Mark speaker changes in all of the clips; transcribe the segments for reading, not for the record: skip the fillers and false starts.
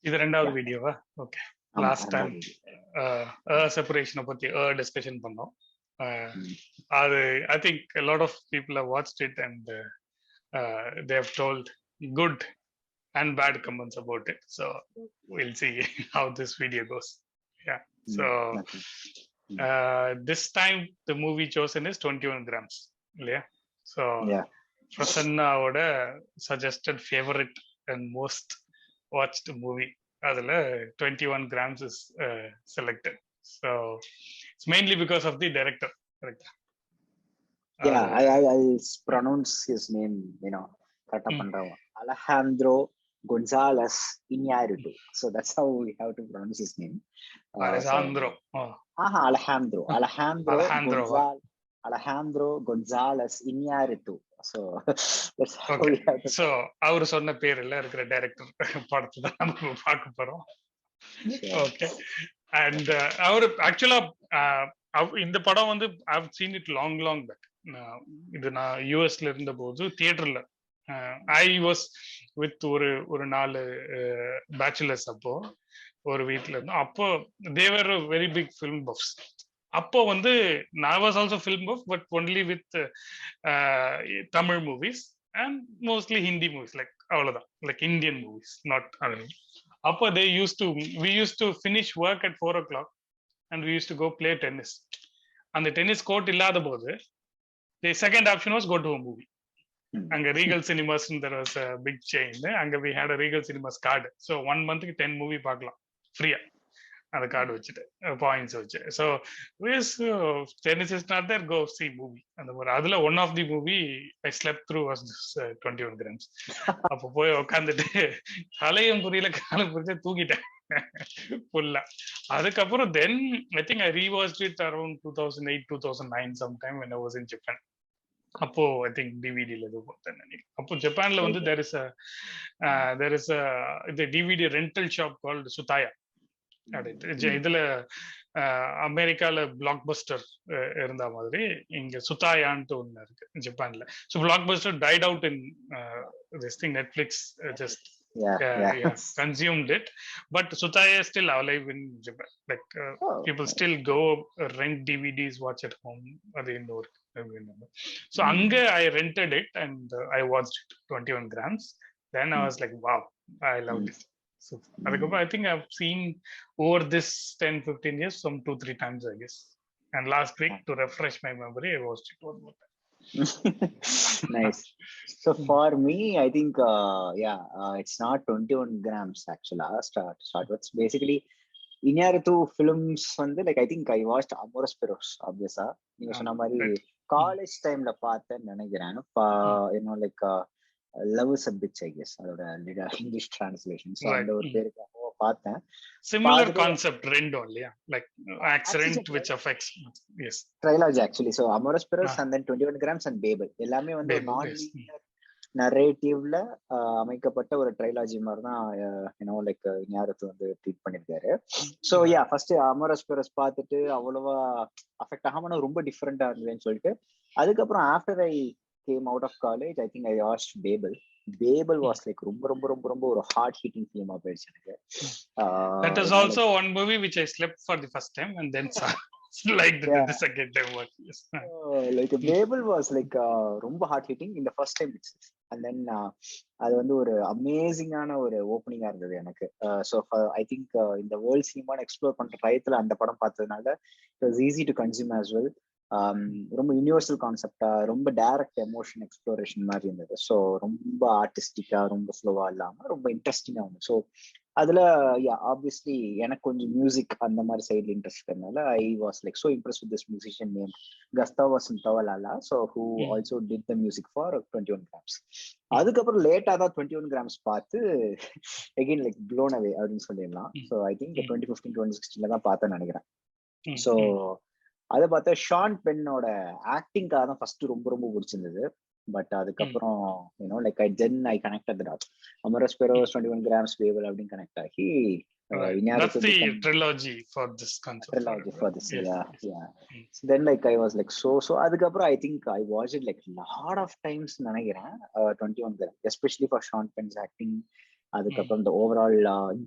Speaker 1: இது ரெண்டாவது வீடியோவா? ஓகே. லாஸ்ட் டைம் செப்பரேஷனை பத்தி டிஸ்கஷன் பண்ணோம். அது I think a lot of people have watched it and they have told good and bad comments about it. So we'll see how this video goes. Yeah. So this time the movie chosen is 21 grams. Yeah. So Prasanna oda suggested favorite and most watched movie. Adula 21 grams is selected. So it's mainly because of the director. Correct?
Speaker 2: Yeah, I'll pronounce his name, correct AhlehHAHNdro GonSAHles IhNYAReetoo. So that's how we have to pronounce his name.
Speaker 1: AhlehHAHNdro.
Speaker 2: AhlehHAHNdro GonSAHles IhNYAReetoo. So that's how we have to.
Speaker 1: So அவர் சொன்ன பேர்ல இருக்கிற director படத்தை தான் நம்ம பார்க்க போறோம். Okay. And அவர் ஆக்சுவலா இந்த படம் வந்து I've seen it long back. இது நான் யூஎஸ்ல இருந்த போது தியேட்டர்ல ஐ வாஸ் வித் ஒரு 4 பேச்சுலர்ஸ் அப்போ ஒரு வீட்டுல இருந்தோம். அப்போ தேவர் வெரி பிக் ஃபிலிம் பஃப்ஸ். அப்போ வந்து நான் was also film puff but only with Tamil movies and mostly Hindi movies like அவ்வளவுதான் லைக் இந்தியன் மூவிஸ் நாட். அப்போ we used to finish work at 4 o'clock and we used to go play tennis. அந்த tennis court இல்லாத போது the second option was go to a movie. Anga Regal Cinemas, there was a big chain. Anga we had a Regal Cinemas card. So 1 month ku 10 movie paakalam free. அந்த card வச்சுட்டு points வச்சு. So tennis is not there, go see movie. அந்த மாதிரி அதுல one of the movie I slept through was this 21 grams. அப்போ போய் உட்காந்துட்டு தலையும் புரியல காலம் புரிஞ்சு தூங்கிட்டேன் ஃபுல்லா. அதுக்கப்புறம் then I think I rewatched it around 2008 2009 sometime when I was in Japan. அப்போ ஐ திங்க் டிவிடில எதுவும் பார்த்தேன் நினைக்கிறேன். அப்போ ஜப்பான்ல வந்து there is a the DVD rental shop called Sutaya. இதுல அமெரிக்கால பிளாக் பஸ்டர் இருந்த மாதிரி இங்க சுத்தாயான்ட்டு ஒண்ணு இருக்கு ஜப்பான்ல. So blockbuster tied out in this thing. Netflix just consumed it, but Sutaya is still alive in Japan. Like people still go rent DVDs, watch at home. So anga I rented it and I watched it 21 grams. Then I was like, wow, I loved it. So I think I've seen over this 10-15 years some 2-3 times I guess. And last week, to refresh my memory, I watched it one more time.
Speaker 2: Nice. So for me, I think it's not 21 grams actually. Start with basically IhNYAreetoo films வந்து like I think I watched Amores Perros obviously. நீங்க சொன்ன மாதிரி college டைம்ல பார்த்தேன்னு நினைக்கிறேன். like love is a bitch, I guess. அதோட English translation. So அந்த ஒரு பேருக்காக பார்த்தேன்.
Speaker 1: Similar concept ரெண்டும் இல்லையா? Like accident which affects. Yes.
Speaker 2: Trilogy actually. So Amores Perros and then 21 grams and Babel. எல்லாமே வந்து non-linear narrative-ல அமைக்கப்பட்ட ஒரு ட்ரைலாஜி மாதிரி தான் like IhNYAreetoo வந்து ட்ரீட் பண்ணிருக்காரு. So first Amores Perros பார்த்துட்டு அவ்வளவா அஃபெக்ட் ஆகாம ரொம்ப டிஃபரெண்டா இருந்ததுன்னு சொல்லிட்டு அதுக்கப்புறம் after I came out of college, I think I watched Babel. Babel was like ரொம்ப ஒரு hard hitting film ஆயிடுச்சு எனக்கு.
Speaker 1: That is also one movie which I slept for the first time and then saw like the second time watch. Yes.
Speaker 2: Like Babel was like ரொம்ப hard hitting in the first time itself. And then அது வந்து ஒரு அமேசிங்கான ஒரு ஓப்பனிங்கா இருந்தது எனக்கு. So I think இந்த world cinema explore பண்ற டயத்துல அந்த படம் பார்த்ததுனால it was easy to consume as well. ரொம்ப யூனிவர்சல் கான்செப்டா ரொம்ப டைரக்ட் எமோஷன் எக்ஸ்ப்ளோரேஷன் மாதிரி இருந்தது. ஸோ ரொம்ப ஆர்டிஸ்டிக்கா ரொம்ப ஸ்லோவா இல்லாம ரொம்ப இன்ட்ரெஸ்டிங்கா இருந்தது. ஸோ அதுல ஆப்வியஸ்லி எனக்கு கொஞ்சம் மியூசிக் அந்த மாதிரி சைட்ல இன்ட்ரெஸ்ட் இருக்கிறதுனால I was like so Impress with this musician name Gustavo Santaolalla, so who also did the music for 21 grams. அதுக்கப்புறம் லேட்டா தான் 21 grams பார்த்து again like blown away அப்படின்னு சொல்லிடலாம். ஸோ ஐ திங்க் 2015-2016 தான் பார்த்தேன்னு நினைக்கிறேன். ஸோ அதை பார்த்தா ஷான் பென்னோட ஆக்டிங்காக தான் ஃபர்ஸ்ட் ரொம்ப பிடிச்சிருந்தது. பட் அதுக்கப்புறம் like I connected the dots. Amores Perros 21 grams Babel அப்படின்னு கனெக்ட் ஆகி
Speaker 1: that's the trilogy for this concept.
Speaker 2: Then like I was like so அதுக்கப்புறம் I think I watched it like lot of times நினைக்கிறேன் 21 grams, especially for Sean Penn's acting. அதுக்கப்புறம் the overall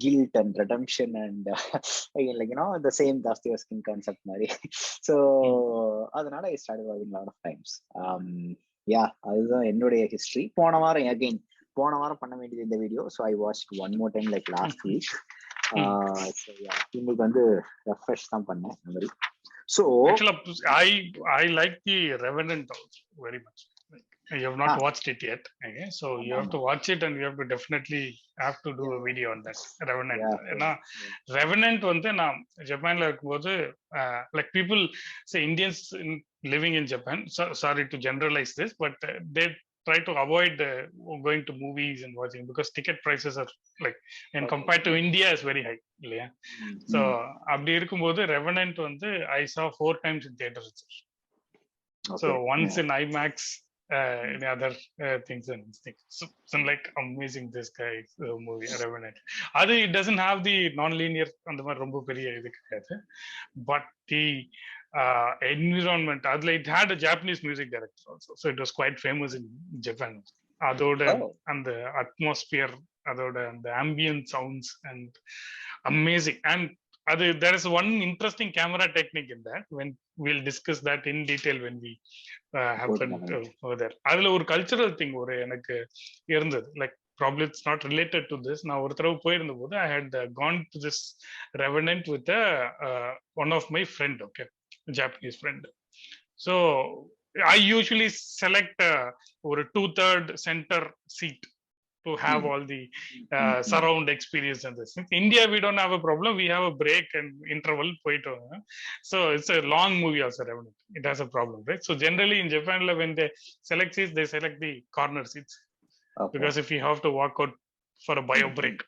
Speaker 2: guilt and redemption and like the same Dostoevsky concept மாதிரி. So அதனால I started watching a lot of times. அதுதான் என்னுடைய history. போன வாரம் பண்ண வேண்டியது இந்த video. So I watched one more time like last week. So இன்னைக்கு வந்து ரெஃப்ரெஷ் தான் பண்ணேன் அந்த மாதிரி. So
Speaker 1: actually I like the Revenant also very much. You have not watched it yet, okay? So you have to watch it and you have to definitely have to do a video on that Revenant. Revenant வந்து நான் ஜப்பான்ல இருக்கும்போது like people say Indians living in Japan, sorry to generalize this, but they try to avoid going to movies and watching because ticket prices are like and compared to India is very high, இல்லையா? So அப்படி இருக்கும்போது Revenant வந்து I saw 4 times in theaters. So once in IMAX, any other things and things. So I'm like amazing this guy's movie Revenant. It doesn't have the non-linear அந்த மாதிரி ரொம்ப பெரிய இது கிடையாது, but the environment, it had a Japanese music director also, so it was quite famous in Japan. அதோட அந்த atmosphere, அதோட அந்த ambient sounds and amazing. And there is one interesting camera technique in that. When we'll discuss that in detail when we happen further. அதுல ஒரு cultural thing ஒரு எனக்கு இருந்தது, like probably it's not related to this. நான் ஒரு தடவை போயிருந்த போது I had gone to this Revenant with one of my friend, okay, Japanese friend. So I usually select ஒரு 2/3 center seat to have all the surround experience and this. In India, we don't have a problem. We have a break and interval. So it's a long movie also. It has a problem, right? So generally in Japan, when they select seats, they select the corner seats. Okay. Because if you have to walk out for a bio break,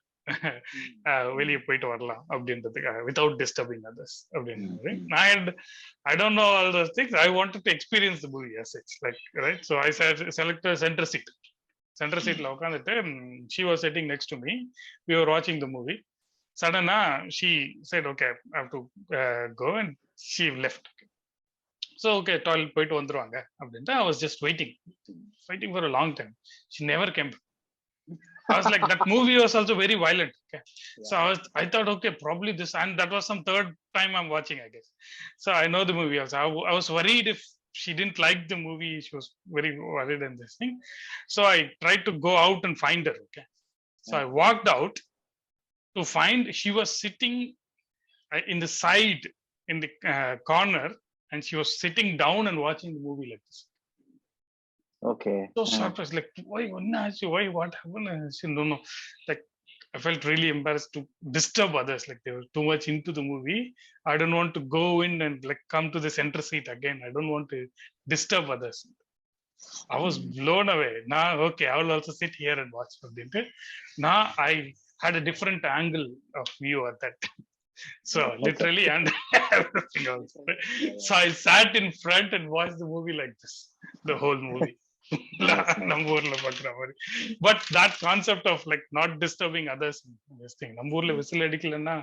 Speaker 1: வெளியே போயிட்டு வரலாம் அப்படின்றதுக்காக without disturbing others. I don't know all those things. I wanted to experience the movie as such, like, right? So I selected center seat. Center seat la உட்காந்துட்டு she was sitting next to me. We were watching the movie. Suddenly she said, okay, I have to go, and she left. So okay, toilet போயிட்டு வந்துருவாங்க அப்படின்ட்டு I was just waiting for a long time. She never came. I was like, that movie was also very violent. Okay. So I thought, okay, probably this, and that was some third time I'm watching, I guess. So I know the movie also. I was worried if she didn't like the movie. She was very worried in this thing. So I tried to go out and find her. Okay. So I walked out to find she was sitting in the side, in the corner, and she was sitting down and watching the movie like this.
Speaker 2: Okay.
Speaker 1: So surprised, like, why? What happened? She don't know. Like, I felt really embarrassed to disturb others. Like, they were too much into the movie. I don't want to go in and like come to the center seat again. I don't want to disturb others. I was blown away. Now, okay, I will also sit here and watch for dinner. Now I had a different angle of view at that. So literally and everything else. So I sat in front and watched the movie like this, the whole movie. நம்ம ஊர்ல பாக்குற மாதிரி. But that concept of like not disturbing others, this thing, நம்ம ஊர்ல whistle அடிக்கலன்னா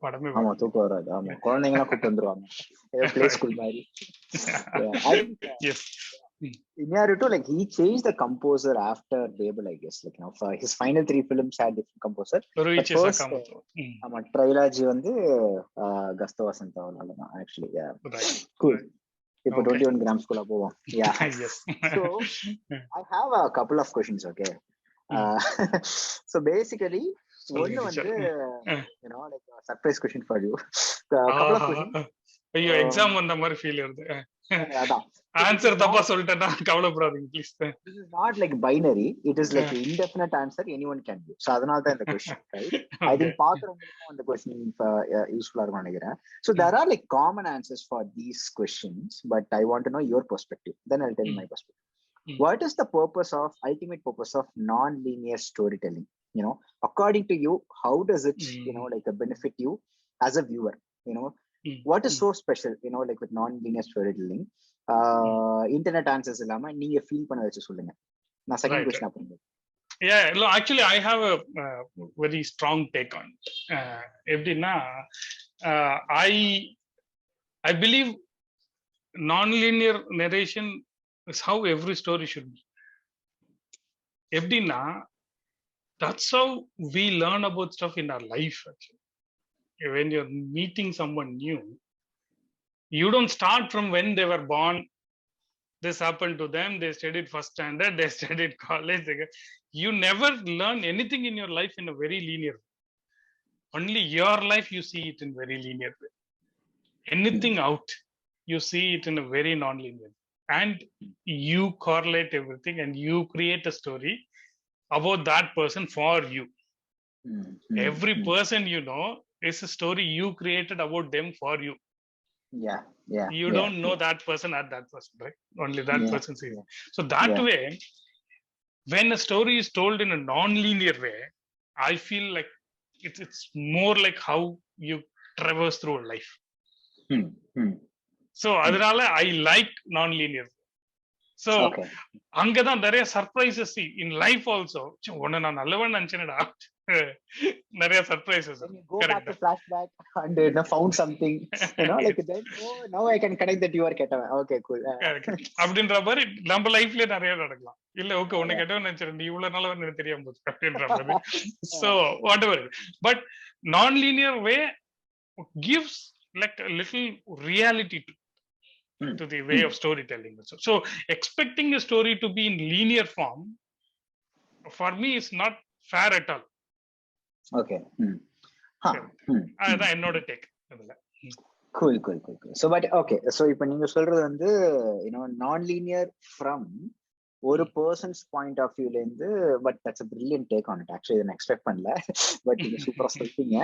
Speaker 1: படமே
Speaker 2: தூக்கம் வராது. ஆமா, குழந்தைங்க கூப்பிட்டு வந்துருவாங்க, பிளே ஸ்கூல் மாதிரி.
Speaker 1: Yes.
Speaker 2: IhNYAReetoo, like, he changed the composer after Babel, I guess. Like, for his final 3 films had different composer. First trilogy வந்து கஸ்தோ வசந்தம் actually. Yeah.
Speaker 1: Right.
Speaker 2: Cool. இப்போ 21 grams குள்ள போவோம். Yeah.
Speaker 1: Yes.
Speaker 2: So I have a couple of questions, okay? So basically, one வந்து like a surprise question for you. A couple of questions.
Speaker 1: ஐயோ, exam வந்த மாதிரி feel வருது. Answer தப்பா சொல்லிட்டேன்னா கவலைப்படாதீங்க please.
Speaker 2: This is not like binary. It is like indefinite answer anyone can give. So அதனால தான் இந்த question, right? I think பாக்குறவங்களுக்கும் அந்த question யூஸ்ஃபுல்லா இருக்கும்னு நினைக்கிறேன். So there are like common answers for these questions, but I want to know your perspective. Then I'll tell my perspective. What is the ultimate purpose of non-linear storytelling? According to you, how does it, like benefit you as a viewer? What is so special, like with non-linear storytelling? Internet answers illama neenga feel panna vechu solunga. Na second question appo.
Speaker 1: Yeah, actually I have a very strong take on eppdina I believe non-linear narration is how every story should be. Eppdina that's how we learn about stuff in our life. Actually, when you're meeting someone new, you don't start from when they were born. This happened to them, they studied first standard, they studied college. You never learn anything in your life in a very linear way. Only your life you see it in very linear way. Anything out, you see it in a very non-linear, and you correlate everything and you create a story about that person for you. Every person you know is a story you created about them for you.
Speaker 2: Yeah, yeah.
Speaker 1: You don't know that person at that person, right? Only that person sees. So that way, when a story is told in a non-linear way, I feel like it's more like how you traverse through life. So அதனால I like non-linear. So அங்கதான் நிறைய surprises in life also. உன்னை நான் நல்லவன் நினைச்சேனடா, நிறைய surprises.
Speaker 2: Go back to flashback and found something, like then, oh, now I can connect that you are கெட்டவன். Okay, cool.
Speaker 1: அப்படின்ற மாதிரி நம்ம லைஃப்ல நிறைய நடக்கலாம். இல்ல ஓகே உன்னை கெட்டவன் நினைச்சேன், நீ இவ்வளவு நல்லவன் எனக்கு தெரியாம போச்சு அப்படின்ற மாதிரி. So whatever, but non-linear way gives like a little reality to the way of storytelling. So expecting a story to be in linear form for me is not fair at all.
Speaker 2: Okay.
Speaker 1: அதான் என்னோட take அதுல.
Speaker 2: Cool. So but okay, so இப்போ நீங்க சொல்றது வந்து non-linear from ஒரு persons point of வியூல இருந்து, but that's a brilliant take on it. Actually நான் எக்ஸ்பெக்ட் பண்ணல, பட் நீங்க சூப்பரா சொல்றீங்க.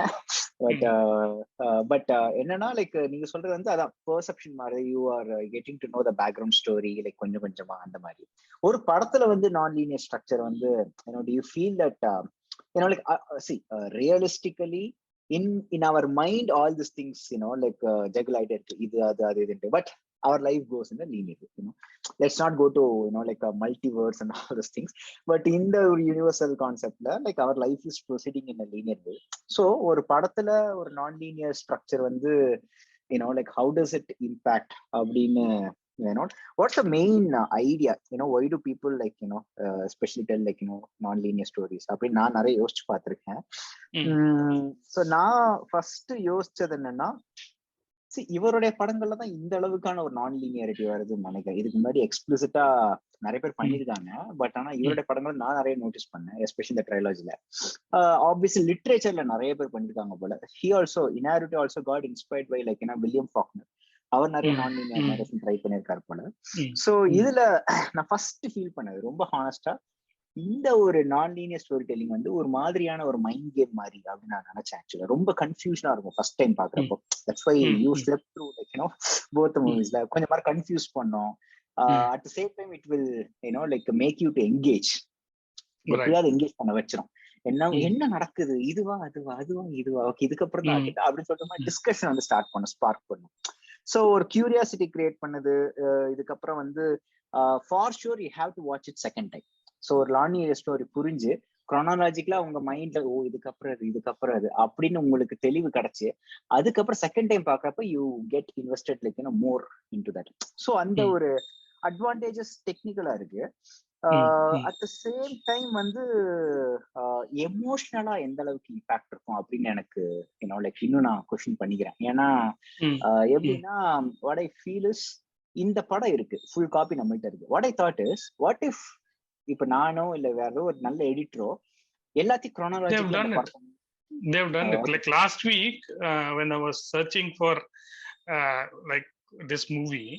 Speaker 2: பட் என்னன்னா லைக் நீங்க சொல்றது வந்து அதான் பெர்செப்ஷன் மாதிரி, you are getting to know the background story like கொஞ்சம் கொஞ்சமா அந்த மாதிரி. ஒரு படத்துல வந்து நான் லீனியர் ஸ்ட்ரக்சர் வந்து do you feel that like see realistically in our mind all these things like juggle ஆயிட்டே இருக்கு, இது அது இது, but our life goes in a linear way. Let's not go to like a multiverse and all those things, but in the universal concept like our life is proceeding in a linear way. So ஒரு படத்துல ஒரு non-linear structure வந்து like how does it impact அப்படின்னு what's the main idea, why do people like especially tell like non-linear stories அப்படின்னு நான் நிறைய யோசிச்சு பார்த்திருக்கேன். So நான் ஃபர்ஸ்ட் யோசிச்சது என்னன்னா, இவருடைய படங்கள்ல தான் இந்த அளவுக்கான ஒரு நான் லீனியாரிட்டி வருதுன்னு நினைக்கிறேன். இதுக்கு முன்னாடி எக்ஸ்பிளிசிட்டா நிறைய பேர் பண்ணிருக்காங்க, பட் ஆனா இவருடைய படங்கள் நான் நிறைய நோட்டீஸ் பண்ணேன், எஸ்பெஷலி இந்த ட்ரைலாஜில. ஆப்வியஸ்லி லிட்ரேச்சர்ல நிறைய பேர் பண்ணிருக்காங்க போல. He also inherently also got inspired by like William Faulkner. அவர் நிறைய நான் லீனியர் நரேஷன் ட்ரை பண்ணிருக்காரு போல. சோ இதுல நான் ஃபர்ஸ்ட் ஃபீல் பண்ணது ரொம்ப ஹானஸ்டா, இந்த ஒரு நான் லீனியர் ஸ்டோரி டெல்லிங் வந்து ஒரு மாதிரியான ஒரு மைண்ட் கேம் மாதிரி அப்படின்னு நான் நினைச்சேன். ஆக்சுவலா ரொம்ப கன்ஃபியூஷனா இருக்கும் ஃபர்ஸ்ட் டைம் பாக்குறப்போ. That's why you slept through like both மூவிஸ்ல கொஞ்சம் மாதிரி கன்ஃபியூஸ் பண்ணோம். At the same time it will like make you to engage, எப்படியாவது என்கேஜ் பண்ண வச்சிரும். என்ன நடக்குது, இதுவா இதுவா ஓகே இதுக்கப்புறம் தான் அப்படின்னு சொல்ற மாதிரி டிஸ்கஷன் வந்து ஸ்பார்க் பண்ணும். ஸோ ஒரு கியூரியாசிட்டி கிரியேட் பண்ணுது. இதுக்கப்புறம் வந்து for sure you have to watch it second time. So ஒரு லானியர் ஸ்டோரி புரிஞ்சு க்ரோனாலஜிக்கலா உங்க மைண்ட்ல இதுக்கப்புறம் அது அப்படின்னு உங்களுக்கு தெளிவு கிடைச்சு, அதுக்கப்புறம் செகண்ட் டைம் பாக்குறப்ப you get invested like more into that. So அந்த ஒரு அட்வான்டேஜஸ் டெக்னிக்கலா இருக்கு. அட் த சேம் டைம் வந்து எமோஷனலா எந்த அளவுக்கு இம்பாக்ட் இருக்கும் அப்படின்னு எனக்கு லைக் இன்னும் நான் கொஸ்டின் பண்ணிக்கிறேன். ஏன்னா எப்படின்னா வாட் ஐ ஃபீல் இஸ், இந்த படம் இருக்கு, ஃபுல் காப்பி நம்மகிட்ட இருக்கு. What I thought is, what if இப்ப நானோ இல்ல வேற ஒரு நல்ல எடிட்டரோ எல்லாத்தையும் chronologically
Speaker 1: they've done it. Like last week when I was searching for like this movie,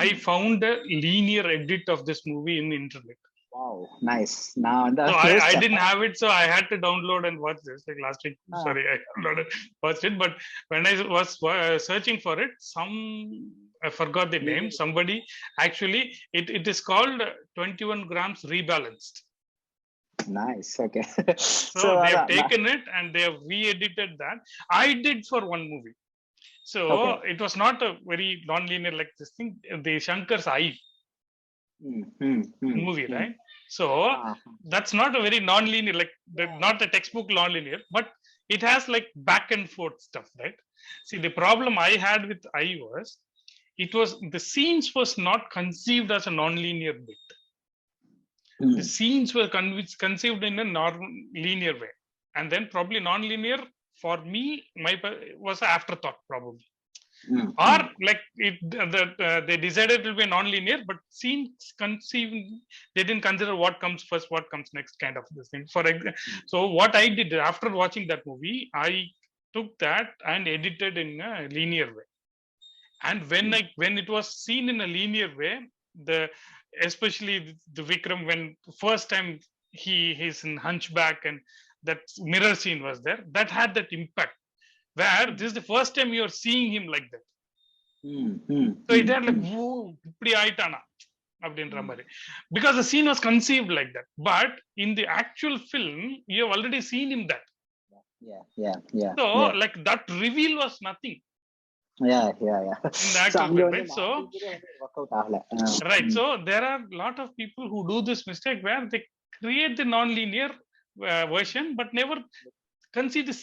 Speaker 1: I found a linear edit of this movie in the internet.
Speaker 2: Wow, nice. Now
Speaker 1: so I didn't have it, so I had to download and watch this. Like last week, sorry, I downloaded, watched it, but when I was searching for it, I forgot the name. Somebody actually, it is called 21 grams rebalanced.
Speaker 2: Nice. Okay.
Speaker 1: So they have taken it and they have re-edited that. I did for one movie. So it was not a very non-linear like this thing. The Shankar's Eye movie, right? So that's not a very non-linear, like not a textbook non-linear, but it has like back and forth stuff, right? See, the problem I had with Eye was, the scenes was not conceived as a non-linear bit. The scenes were conceived in a linear way, and then probably non-linear for me was an afterthought probably. Or like they decided it will be non-linear, but scenes conceived, they didn't consider what comes first, what comes next, kind of this thing. So what I did after watching that movie, I took that and edited in a linear way. And when it was seen in a linear way, especially the Vikram, when first time he's in Hunchback and that mirror scene was there, that had that impact, where this is the first time you're seeing him like that. So it had like, whoa, ipdi aitana abindra mari, because the scene was conceived like that. But in the actual film, you have already seen him that. So like that reveal was nothing. In the actual film, right? So right, so there are a lot of people who do this mistake where they create the non-linear version but never conceive the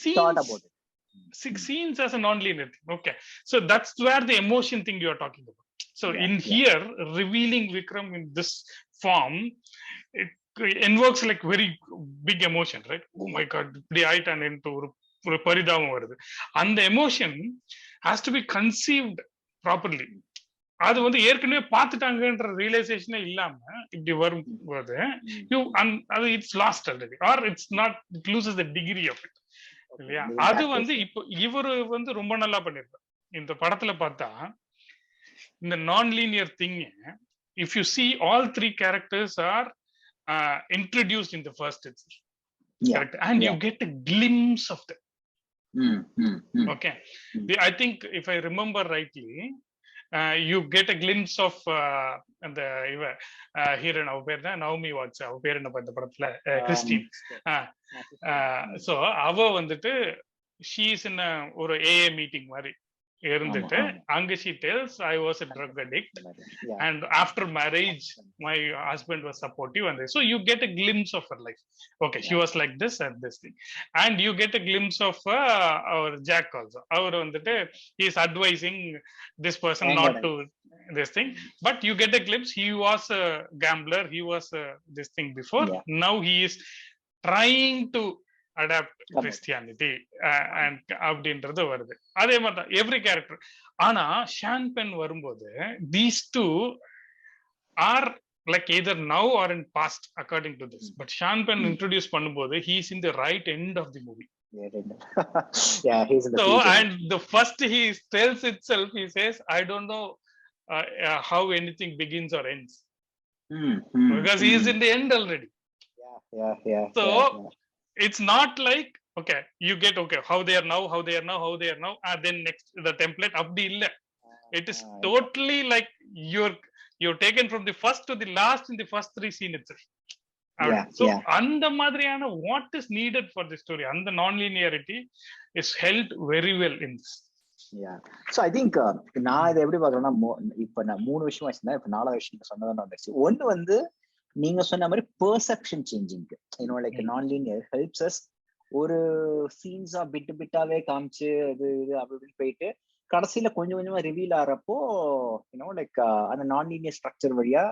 Speaker 1: scenes as a non-linear thing. Okay, so that's where the emotion thing you are talking about. So here, revealing Vikram in this form, it invokes like very big emotion, right? Oh my god, இப்படி ஆயிட்டான் என்று ஒரு பரிதாபம் வருது. And the emotion has to be conceived properly. அது வந்து ஏற்கனவே பார்த்துட்டாங்கன்ற ரியலைசேஷனே இல்லாம இப்படி வரும்போது it's lost already, or it's not, it loses the degree of it, இல்லையா? அது வந்து இப்போ இவரு வந்து ரொம்ப நல்லா பண்ணிருப்பார் இந்த படத்துல. பார்த்தா இந்த நான் linear thing, if you see all three characters are introduced in the first itself, correct? And you get a glimpse of them. Okay, I think if I remember rightly, you get a glimpse of the hero, அவ பேர் தான் Navami watts, அவ பேர் என்ன இந்த படத்துல, Christian. So அவ வந்துட்டு she is in ஒரு AA meeting மாதிரி இருந்துட்டு, அங்க she tells I was a drug addict and after marriage my husband was supportive, and so you get a glimpse of her life. Okay, she was like this and this thing, and you get a glimpse of our Jack also. அவர் வந்துட்டு he is advising this person not to this thing, but you get a glimpse, he was a gambler, he was this thing before, now he is trying to adapt Christianity and அப்படின்றது வருது. அதே மாதிரி தான் every character. ஆனா Shawn pen வரும்போது these two are like either now or in past according to this, but Sean Penn introduce பண்ணும்போது he is in the right end of the movie.
Speaker 2: He's in the
Speaker 1: so
Speaker 2: future.
Speaker 1: And the first he tells itself, he says I don't know how anything begins or ends, because he is in the end already. So it's not like okay, you get okay how they are now, and then next the template abdi illa. It is totally like you're taken from the first to the last in the first three scene itself. So and the madriyana what is needed for the story, and the non-linearity is held very well in this.
Speaker 2: So I think நான் இதை எப்படி பாக்குறேன்னா, இப்ப நான் 3 விஷயம் வச்சிருந்தேன், இப்ப 4வது விஷயம் சொன்னதான் வந்துச்சு. ஒண்ணு வந்து நீங்க சொன்ன மாதிரி perception changing, like nonlinear helps as. ஒரு சீன்ஸா பிட்டாவே காமிச்சு அது இது அப்படின்னு போயிட்டு கடைசியில கொஞ்சம் கொஞ்சமா ரிவீல் ஆறப்போ லைக் அந்த நான்-லீனியர் ஸ்ட்ரக்சர் வழியா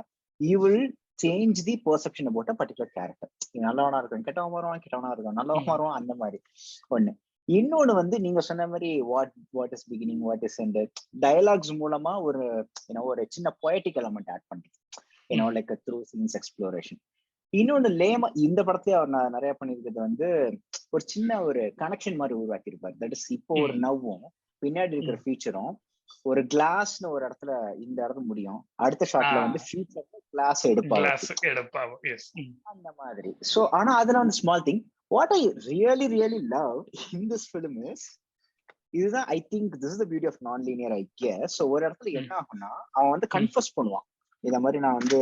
Speaker 2: you will change the perception about a particular character. நல்லவனா இருக்கும், கெட்டவன் வருவான், கெட்டவனா இருக்கும், நல்லவன் வருவான், அந்த மாதிரி ஒண்ணு. இன்னொன்னு வந்து நீங்க சொன்ன மாதிரி what is beginning, what is end, dialogues மூலமா ஒரு ஒரு சின்ன பொயட்டிக் எலமெண்ட் ஆட் பண்றது, like a through scenes exploration. இன்னொன்னு லேமா இந்த படத்தையே அவர் நிறைய பண்ணிருக்கிறது வந்து ஒரு சின்ன ஒரு கனெக்ஷன் மாதிரி உருவாக்கி இருப்பாரு. தட் இஸ் இப்போ ஒரு நவ்வும் பின்னாடி இருக்கிற ஃபியூச்சரும் ஒரு கிளாஸ்னு ஒரு இடத்துல இந்த இடத்துல முடியும், அடுத்த ஷாட்ல வந்து ஃபியூச்சர்ல கிளாஸ் எடுப்பாங்க அந்த மாதிரி. சோ ஆனா அதுல வந்து small thing what I really love in this film is, இதுதான் I think this is the beauty of non linear I guess. So ஒரு இடத்துல என்ன ஆகும்னா அவன் வந்து கன்ஃபஸ் பண்ணுவான், இத மாதிரி நான் வந்து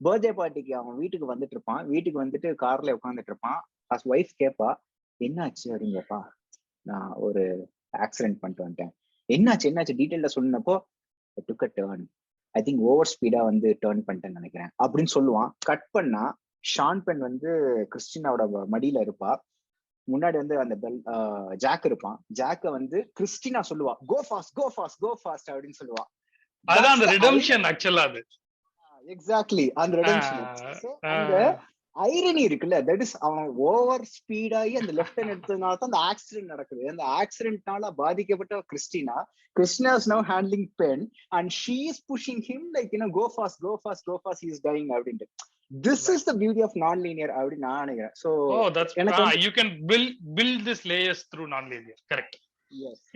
Speaker 2: பர்த்டே பார்ட்டிக்கு அவன் வீட்டுக்கு வந்துட்டு இருப்பான், வீட்டுக்கு வந்துட்டு கார்ல உட்காந்துட்டு இருப்பான், ஒய்ஃப் கேப்பா என்னாச்சு அப்படின்னு கேப்பா, நான் ஒரு ஆக்சிடென்ட் பண்ணிட்டு வந்துட்டேன், என்னாச்சு டீட்டெயில சொன்னப்போ took a turn, I think over ஸ்பீடா வந்து டர்ன் பண்ணிட்டேன்னு நினைக்கிறேன் அப்படின்னு சொல்லுவான். கட் பண்ணா ஷான் பென் வந்து கிறிஸ்டினாவோட மடியில இருப்பா, முன்னாடி வந்து அந்த ஜாக் இருப்பான், ஜாக்க வந்து கிறிஸ்டினா சொல்லுவா கோ ஃபாஸ்ட் அப்படின்னு சொல்லுவா.
Speaker 1: அதான் அந்த ரிடெம்ப்ஷன் ஆக்சுவலா அது.
Speaker 2: எக்ஸாக்ட்லி அந்த ரெடெம்ஷன். சோ அந்த ஐரனி இருக்குல்ல, தட் இஸ் அவன் ஓவர் ஸ்பீட் ஆகி அந்த லெஃப்ட் ஹேண்ட் எடுத்ததுனால தான் அந்த ஆக்சிடென்ட் நடக்குது. அந்த ஆக்சிடென்ட்னால பாதிக்கப்பட்ட Christina is now handling Penn and she is pushing him like go fast go fast go fast, he is dying அப்படின்ட்டு. This is the beauty of non linear அப்படின்னு நான் நினைக்கிறேன். சோ
Speaker 1: எனக்கு you can build this layers through non linear. Correct.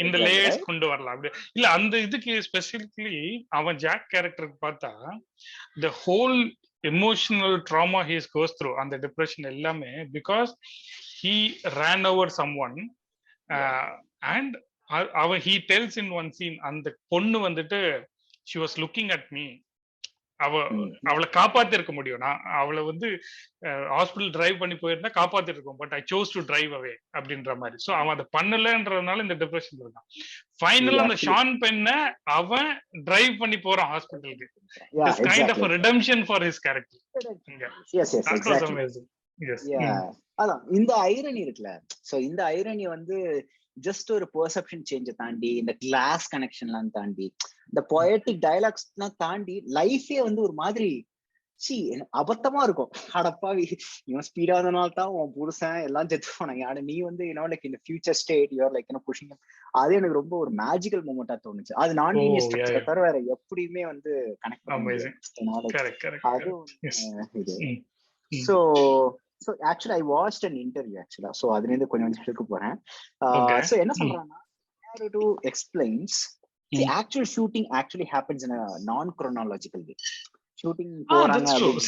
Speaker 1: இந்த layers கொண்டு வரலாம் அப்படி இல்ல. அந்த இதுக்கு ஸ்பெசிபிக்கலி அவன் ஜாக் கேரக்டருக்கு பார்த்தா the whole emotional trauma he goes through அந்த depression எல்லாமே because he ran over someone and he tells in one scene அந்த பொண்ணு வந்துட்டு she was looking at me, அவளை காப்பாத்தி இருக்க முடியும், நான் அவளை வந்து ஹாஸ்பிட்டல் டிரைவ் பண்ணி போயிருந்தா காப்பாத்தி இருக்கோம், but I chose to drive away அப்படின்ற மாதிரி. சோ அவன் அதை பண்ணலன்றதுனால இந்த டிப்ரெஷன் இருக்கான். ஃபைனலா அந்த ஷான் பென்னை அவன் டிரைவ் பண்ணி போறான் ஹாஸ்பிட்டலுக்கு. It's kind of redemption for his character.
Speaker 2: அதான் இந்த ஐரனி இருக்குல்ல. சோ இந்த ஐரனி வந்து ஜஸ்ட் ஒரு பெர்செப்ஷன் சேஞ்ச தாண்டி, இந்த கிளாஸ் கனெக்ஷன்லாம் தாண்டி, இந்த பொயட்டிக் டயலாக்ஸ் எல்லாம் தாண்டி லைஃபே வந்து ஒரு மாதிரி அபத்தமா இருக்கும். அடப்பாவி, இவன் ஸ்பீடா இருந்தனால தான் உன் புருஷன் எல்லாம் செத்து போனாங்க, நீ வந்து லைக் இந்த future state you're like pushing. அது எனக்கு ரொம்ப ஒரு மேஜிக்கல் மூமெண்டா தோணுச்சு. அது நான் லீனியர் ஸ்ட்ரக்சர் தவிர வேற எப்படியுமே வந்து கனெக்ட் பண்ண அது இது. So So actually I watched an interview actually. So அதுல இருந்து கொஞ்சம் எடுக்க போறேன். So என்ன சொல்றாங்கன்னா, AhlehHAHNdro explains the actual shooting actually happens in a non-chronological way. Shooting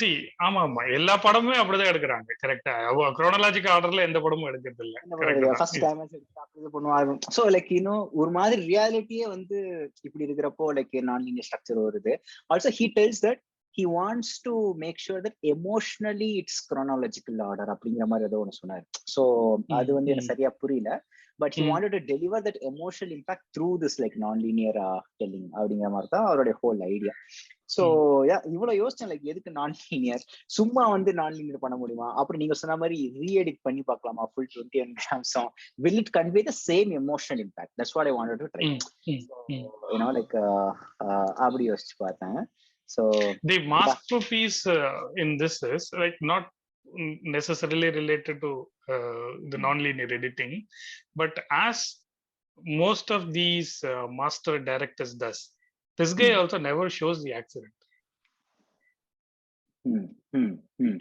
Speaker 1: see ஆமா எல்லா படமுமே அப்படிதான் எடுக்கறாங்க. கரெக்ட்டா? chronological ஆர்டர்ல எந்த படமும் எடுக்கிறது இல்ல.
Speaker 2: ஃபர்ஸ்ட் டைம் இது பண்ணுவாங்க. சோ லைக் ஒரு மாதிரி ரியாலிட்டியே வந்து இப்படி இருக்கிறப்போ லைக் நான்-லீனியர் ஸ்ட்ரக்சர் வருது. Also he tells that he wants to make sure that emotionally it's chronological order அப்படிங்கிற மாதிரி ஏதோ ஒன்று சொன்னார். ஸோ அது வந்து எனக்கு சரியா புரியல. But he wanted to deliver that emotional impact through this like non-linear telling அப்படிங்கிற மாதிரி தான் அவருடைய ஹோல் ஐடியா. ஸோ இவ்வளவு யோசிச்சேன் லைக் எதுக்கு நான்-லீனியர், சும்மா வந்து நான்-லீனியர் பண்ண முடியுமா, அப்புறம் நீங்க சொன்ன மாதிரி ரீஎடிட் பண்ணி பார்க்கலாமா full 21 grams song, will it convey the same emotional impact? That's what I wanted to try. So like அப்படி யோசிச்சு பார்த்தேன். So
Speaker 1: the masterpiece in this is like not necessarily related to the non-linear editing, but as most of these master directors does, this guy also never shows the accident.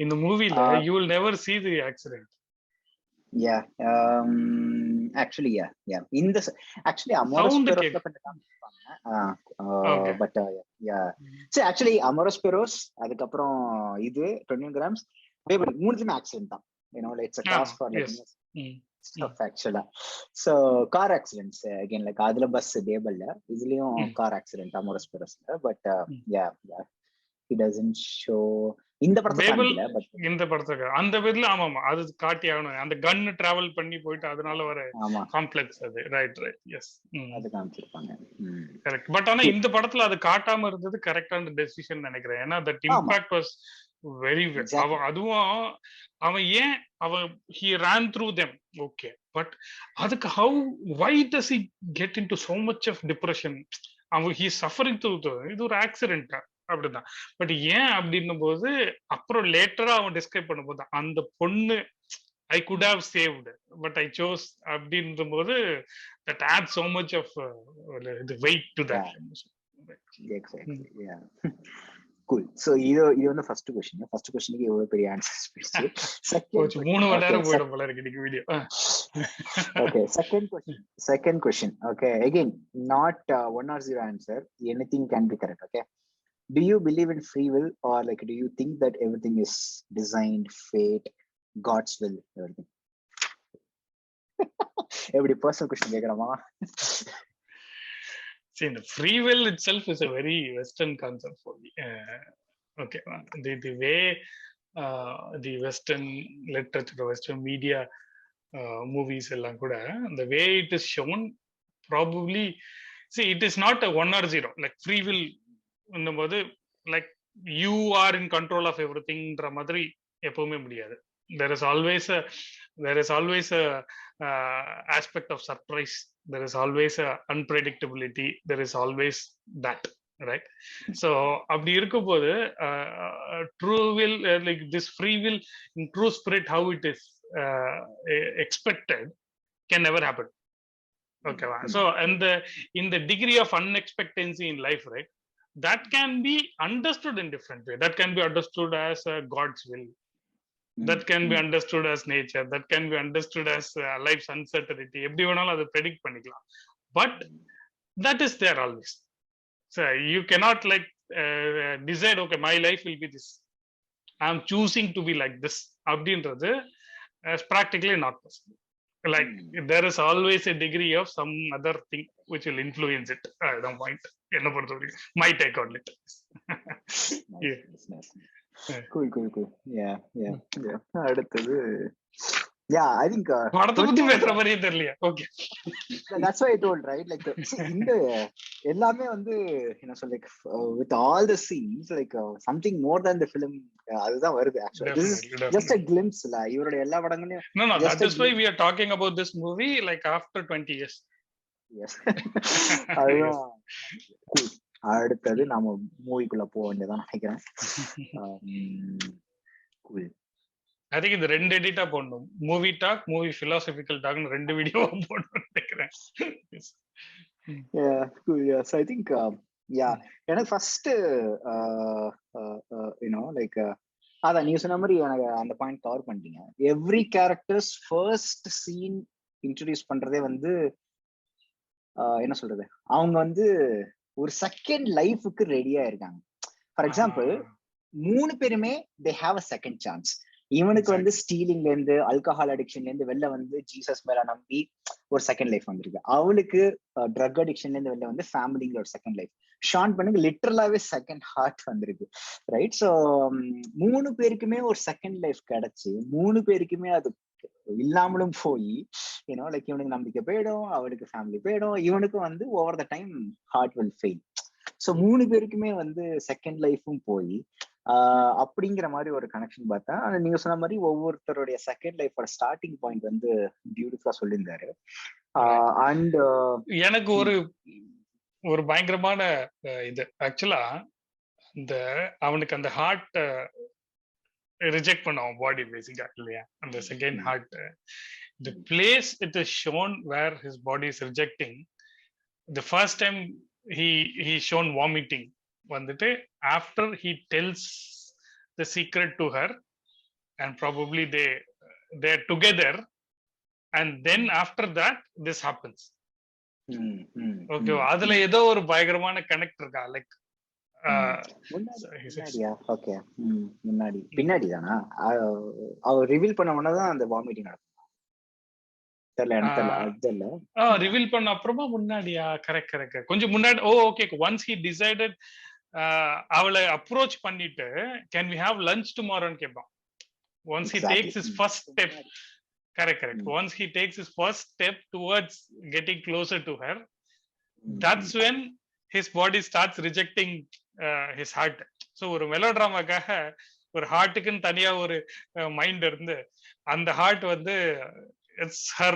Speaker 1: In the movie you will never see the accident.
Speaker 2: Yeah, actually in this actually Amorous Perros but yeah, so actually Amorous Perros அதுக்கு அப்புறம் இது 21 grams மூணுமே accident தான். it's a cause for like stuff actually. So car accidents again like அதுல bus டேபிள்ல, இதுலயும் car accident Amorous Perros. But yeah he doesn't show இந்த
Speaker 1: படத்துக்கு அந்த விதத்துல. ஆமாமா, அது காட்டி ஆகணும். அந்த கன் டிராவல் பண்ணி போயிட்டு அதனால வர காம்ப்ளெக்ஸ் அது. ரைட் எஸ்,
Speaker 2: அது காமிச்சிருப்பாங்க.
Speaker 1: கரெக்ட். பட் ஆனா இந்த படத்துல அது காட்டாம இருந்தது கரெக்டான டெசிஷன் நினைக்கிறேன். ஏன்னா தட் இம்பாக்ட் வாஸ் வெரி அதுவும் அவன் he ran through them, okay, but அதுக்கு why does he get into so much of depression? he is suffering through இது ஒரு ஆக்சிடென்ட் அப்படிதான். பட் ஏன் அப்படின்னும் போது அப்புறம் லேட்டரா அவன் டிஸ்கிரைப் பண்ணும்போது அந்த பொண்ணு I could have saved but I chose அப்படின்ற போது that adds so much of the weight to that.
Speaker 2: Exactly. Yeah. Cool. So இது வந்து ஃபர்ஸ்ட் क्वेश्चनக்கு எவ்வளவு பெரிய ஆன்சர்ஸ் பேசி
Speaker 1: செகண்ட் 3 மணி நேரம் போயிடும் போல இருக்கு இந்த video.
Speaker 2: Okay, second question. Okay, again not 1 or 0 answer, anything can be correct. Okay, do you believe in free will or like do you think that everything is designed, fate, God's will, everything? Every personal question கேக்குறமா?
Speaker 1: See, the free will itself is a very Western concept for me. Okay, the way the Western literature, the Western media, movies எல்லாம் கூட the way it is shown, probably see it is not a 1 or 0 like free will போது like you are in control of everythingன்ற மாதிரி எப்பவுமே முடியாது. there is always a aspect of surprise, there is always a unpredictability, there is always that right? So அப்படி இருக்கும்போது true will like this free will in true spirit how it is expected can never happen. ஓகேவா? So in the degree of unexpectancy in life, right, that can be understood in different way. That can be understood as God's will. That can be understood as nature. That can be understood as life's uncertainty. எப்படி வேணாலும் அதை predict பண்ணிக்கலாம். But that is there always. So you cannot like decide, okay, my life will be this. I am choosing to be like this. அப்படின்றது is practically not possible. Like there is always a degree of some other thing which will influence it. I don't mind. என்ன பொறுத்தவரைக்கும் my take on it.
Speaker 2: Cool. Yeah. அடுத்தது I think
Speaker 1: படத்தை பத்தி பேசுற மாதிரியே தெரியலையா? Okay,
Speaker 2: that's why I told, right, like இந்த எல்லாமே வந்து என்ன சொல்ல, with all the scenes like something more than the film அதுதான் வருது. Actually this is just a glimpse la இவரோட எல்லா படங்களையும்.
Speaker 1: No, that is why we are talking about this movie like after 20 years.
Speaker 2: Yes. அதுதான். அடுத்தது நாம மூவிக்குள்ள போக வேண்டியதான் நினைக்கிறேன்.
Speaker 1: I think இந்த ரெண்டு எடிட்டா போடணும், மூவி டாக், மூவி பிலாசபிக்கல் டாக்னு ரெண்டு வீடியோ போடணும்னு நினைக்கிறேன்.
Speaker 2: So I think எனக்கு ஃபர்ஸ்ட் லைக் அதான் நீங்க சொன்ன மாதிரி எனக்கு அந்த பாயிண்ட் கவர் பண்ணிட்டீங்க. Every characters first scene introduce பண்றதே வந்து என்ன சொல்றது, அவங்க வந்து ஒரு செகண்ட் லைஃபுக்கு ரெடியா இருக்காங்க. ஃபார் எக்ஸாம்பிள் 3 பேருமே they have a second chance. இவனுக்கு வந்து ஸ்டீலிங்ல இருந்து ஆல்கஹால் அடிக்ஷன்ல இருந்து வெளில வந்து ஜீசஸ் மேல நம்பி ஒரு செகண்ட் லைஃப் வந்திருக்கு. அவளுக்கு ட்ரக் அடிக்ஷன்ல இருந்து வெளில வந்து ஃபேமிலிங்கிற ஒரு செகண்ட் லைஃப். ஷான் பண்ணுங்க லிட்டரலாவே செகண்ட் ஹார்ட் வந்திருக்கு, ரைட்? ஸோ 3 பேருக்குமே ஒரு செகண்ட் லைஃப் கிடைச்சு 3 பேருக்குமே அது இல்லாமலும் போய் லைக் இவனுக்கு நம்பிக்கை போயிடும், அவளுக்கு ஃபேமிலி போயிடும், இவனுக்கும் வந்து over the time heart will fail. So 3 பேருக்குமே வந்து செகண்ட் லைஃபும் போய் அப்படிங்கிற மாதிரி ஒரு கனெக்ஷன் பார்த்தா, நீங்க சொன்ன மாதிரி ஒவ்வொருத்தருடைய செகண்ட் லைஃபோட ஸ்டார்டிங் பாயிண்ட் வந்து பியூட்டிஃபுல்லா சொல்லியிருந்தாரு. அண்ட்
Speaker 1: எனக்கு ஒரு பயங்கரமான இது ஆக்சுவலா இந்த அவனுக்கு அந்த ஹார்ட் ரிஜெக்ட் பண்ணும் பாடி பேசிக்கா இல்லையா, அந்த second heart the place it is shown where his body is rejecting, the first time he shown vomiting வந்துட்டு after he tells the secret to her and probably they're together and then after that this happens. Okay, அதுல ஏதோ ஒரு பயங்கரமான connect இருக்கா, like
Speaker 2: முன்னாடி பின்னாடி தானா அவர் reveal பண்ண உடனேதான் அந்த வாமிட்டிங் நடக்கும்.
Speaker 1: ரிவீல் பண்ண அப்புறமா முன்னாடியா? கரெக்ட் கொஞ்சம் முன்னாடி. ஓகே, ஒன்ஸ் ஹி டிசைடட் அவளை அப்ரோச் பண்ணிட்டு கேன் வி ஹேவ் லஞ்ச் டுமாரோன்னு கேட்பான். Once he takes his first step, correct once he takes his first step towards getting closer to her, that's when his body starts rejecting his heart. So ஒரு மெலோட்ராமாக்காக ஒரு ஹார்ட்டுக்குன்னு தனியா ஒரு mind இருந்து அந்த heart வந்து it's her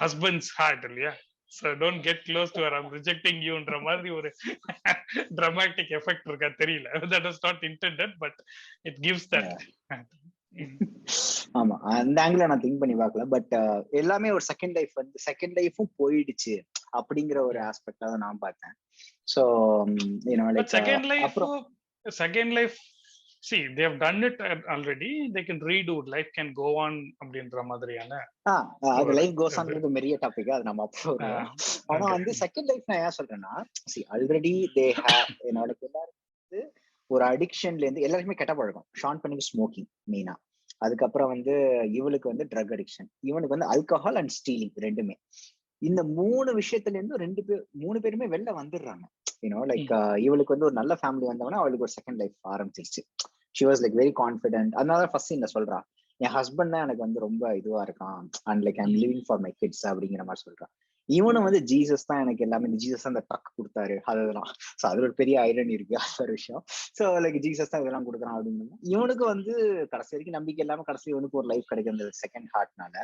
Speaker 1: husband's heart இல்லையா, so don't get close to her, I'm rejecting youன்ற மாதிரி ஒரு dramatic effect இருக்கா தெரியல. that was not intended but it gives that.
Speaker 2: ஆமா, அந்த ஆங்கிள் நான் திங்க் பண்ணி பார்க்கல. பட் எல்லாமே ஒரு செகண்ட் லைஃப் வந்து செகண்ட் லைஃபும் போயிடுச்சு அப்படிங்கிற ஒரு ஆஸ்பெக்டா தான் நான் பார்த்தேன். So like
Speaker 1: second life see they have done it already, they can redo, life can go on அப்படின்ற மாதிரியான
Speaker 2: அது லைஃப் கோஸ் ஆன் ஒரு பெரிய டாபிக், அது நம்ம அப்புறம். ஆனா வந்து செகண்ட் லைஃப் நான் ஏன் சொல்றேன்னா, see already they have எல்லாருக்கு ஒரு அடிக்ஷன்ல இருந்து எல்லாருக்குமே கெட்ட பழக்கம். ஷான் பண்ணிக்கு ஸ்மோக்கிங் மெயினா, அதுக்கப்புறம் வந்து இவளுக்கு வந்து ட்ரக் அடிக்ஷன், இவனுக்கு வந்து ஆல்கஹால் அண்ட் ஸ்டீலிங் ரெண்டுமே. இந்த 3 விஷயத்துல இருந்து 3 பேருமே வெளில வந்துடுறாங்க. லைக் இவளுக்கு வந்து ஒரு நல்ல ஃபேமிலி வந்தவனா அவளுக்கு ஒரு செகண்ட் லைஃப் ஆரம்பிச்சிருச்சு. She was like very confident. அதனால ஃபர்ஸ்ட் சீன்ல சொல்றா, என் ஹஸ்பண்ட் தான் எனக்கு வந்து ரொம்ப இதுவா இருக்கான் and like I'm living for my kids அப்படிங்கிற மாதிரி சொல்றான். இவனும் வந்து ஜீசஸ் தான் எனக்கு எல்லாமே, ஜீசஸ் தான் அந்த ட்ரக் கொடுத்தாரு அதெல்லாம். ஸோ அது ஒரு பெரிய ஐரனி இருக்கு, அது ஒரு விஷயம். ஸோ லைக் ஜீசஸ் தான் இதெல்லாம் கொடுக்குறான் அப்படின்னு இவனுக்கு வந்து கடைசி வரைக்கும் நம்பிக்கை இல்லாம கடைசி இவனுக்கு ஒரு லைஃப் கிடைக்கும் செகண்ட் ஹார்ட்னால.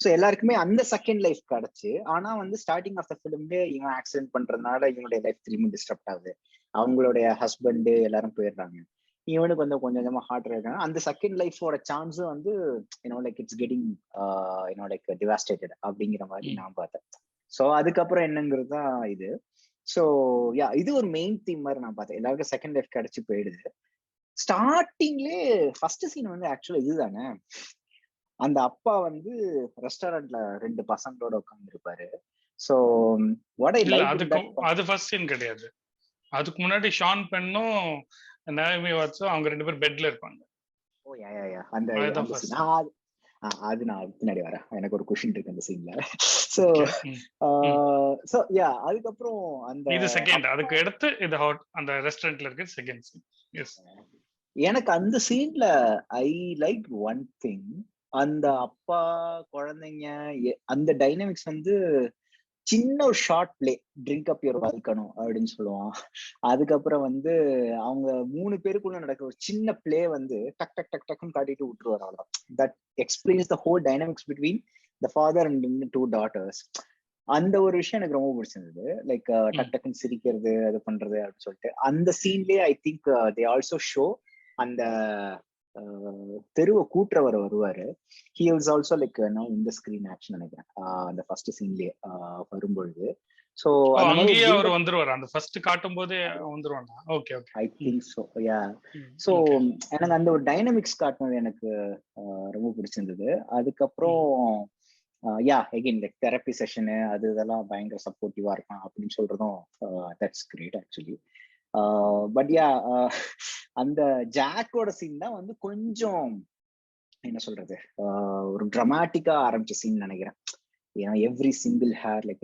Speaker 2: ஸோ எல்லாருக்குமே அந்த செகண்ட் லைஃப் கிடைச்சு, ஆனா வந்து ஸ்டார்டிங் ஆஃப் த ஃபிலிம்ல இவன் ஆக்சிடென்ட் பண்றதுனால இவனுடைய லைஃப் திரும்பி டிஸ்டர்ப் ஆகுது. அவங்களுடைய ஹஸ்பண்ட் எல்லாரும் போயிடுறாங்க. இவனுக்கு வந்து கொஞ்சம் கொஞ்சமா ஹார்ட் இருக்காங்க. அந்த செகண்ட் லைஃபோட சான்ஸும் வந்து like it's getting like devastated அப்படிங்கிற மாதிரி நான் பார்த்தேன். ஸோ அதுக்கப்புறம் என்னங்கிறது தான் இது. ஸோ யா, இது ஒரு மெயின் தீம் மாதிரி நான் பார்த்தேன். எல்லாருக்கும் செகண்ட் லைஃப் கிடைச்சி போயிடுது. ஸ்டார்டிங்லேயே ஃபர்ஸ்ட் சீன் வந்து ஆக்சுவலா இதுதானே, அந்த அப்பா வந்து ரெஸ்டாரண்ட்ல 2 பசங்களோட உட்கார்ந்து இருப்பாரு. சோ வாட் ஐ லைக்
Speaker 1: அது ஃபர்ஸ்ட் சீன் கிடையாது. அதுக்கு முன்னாடி ஷான் பென்னும் நாயமி வாட்ஸும் அவங்க 2 பேரும் பெட்ல இருப்பாங்க.
Speaker 2: ஓ யா யா யா, அந்த அது நான் பின்னாடி வரேன். எனக்கு ஒரு கொஸ்டின் இருக்கு அந்த சீன்ல. சோ சோ யா, அதுக்கப்புறம் அந்த
Speaker 1: இது செகண்ட், அதுக்கு அடுத்து இது ஹாட் அந்த ரெஸ்டாரண்ட்ல இருக்கு செகண்ட் சீன். எஸ்,
Speaker 2: எனக்கு அந்த சீன்ல ஐ லைக் ஒன் திங், அந்த அப்பா குழந்தைங்க அந்த டைனமிக்ஸ் வந்து சின்ன ஒரு short play, drink up your வல்கணும் அப்படின்னு சொல்லுவான். அதுக்கப்புறம் வந்து அவங்க 3 பேருக்குள்ள நடக்கிற ஒரு சின்ன பிளே வந்து டக் டக் டக் டக்குன்னு காட்டிட்டு விட்டுருவாரு. அவ்வளவுதான். That explains the whole dynamics between the father and 2 daughters. அந்த ஒரு விஷயம் எனக்கு ரொம்ப பிடிச்சிருந்தது. லைக் டக் டக்குன்னு சிரிக்கிறது, அது பண்றது அப்படின்னு சொல்லிட்டு அந்த சீன்லயே I think they also show அந்த தெருவை கூட்டுறவர் வருவாரு. ஹி வாஸ் ஆல்சோ லைக் இந்த ஸ்கிரீன் ஆக்ஷன் நினைக்கிறேன் அந்த ஃபர்ஸ்ட் சீன்லயே வரும்பொழுது. சோ
Speaker 1: அங்கேயே அவர் வந்துருவாரு, அந்த ஃபர்ஸ்ட் காட்டும் போதே வந்துருவாங்க. Okay okay,
Speaker 2: I think so yeah. So எனக்கு அந்த ஒரு டைனமிக்ஸ் காட்டினது எனக்கு ரொம்ப பிடிச்சிருந்தது. அதுக்கப்புறம் yeah again like therapy session அது இதெல்லாம் பயங்கர சப்போர்ட்டிவா இருக்கான் அப்படின்னு சொல்றதும் that's great actually. But yeah, அந்த ஜாக்கோட சீன் தான் வந்து கொஞ்சம் என்ன சொல்றது, ஒரு டிராமாட்டிக்கா ஆரம்பிச்ச சீன் நினைக்கிறேன். ஏன்னா every single hair like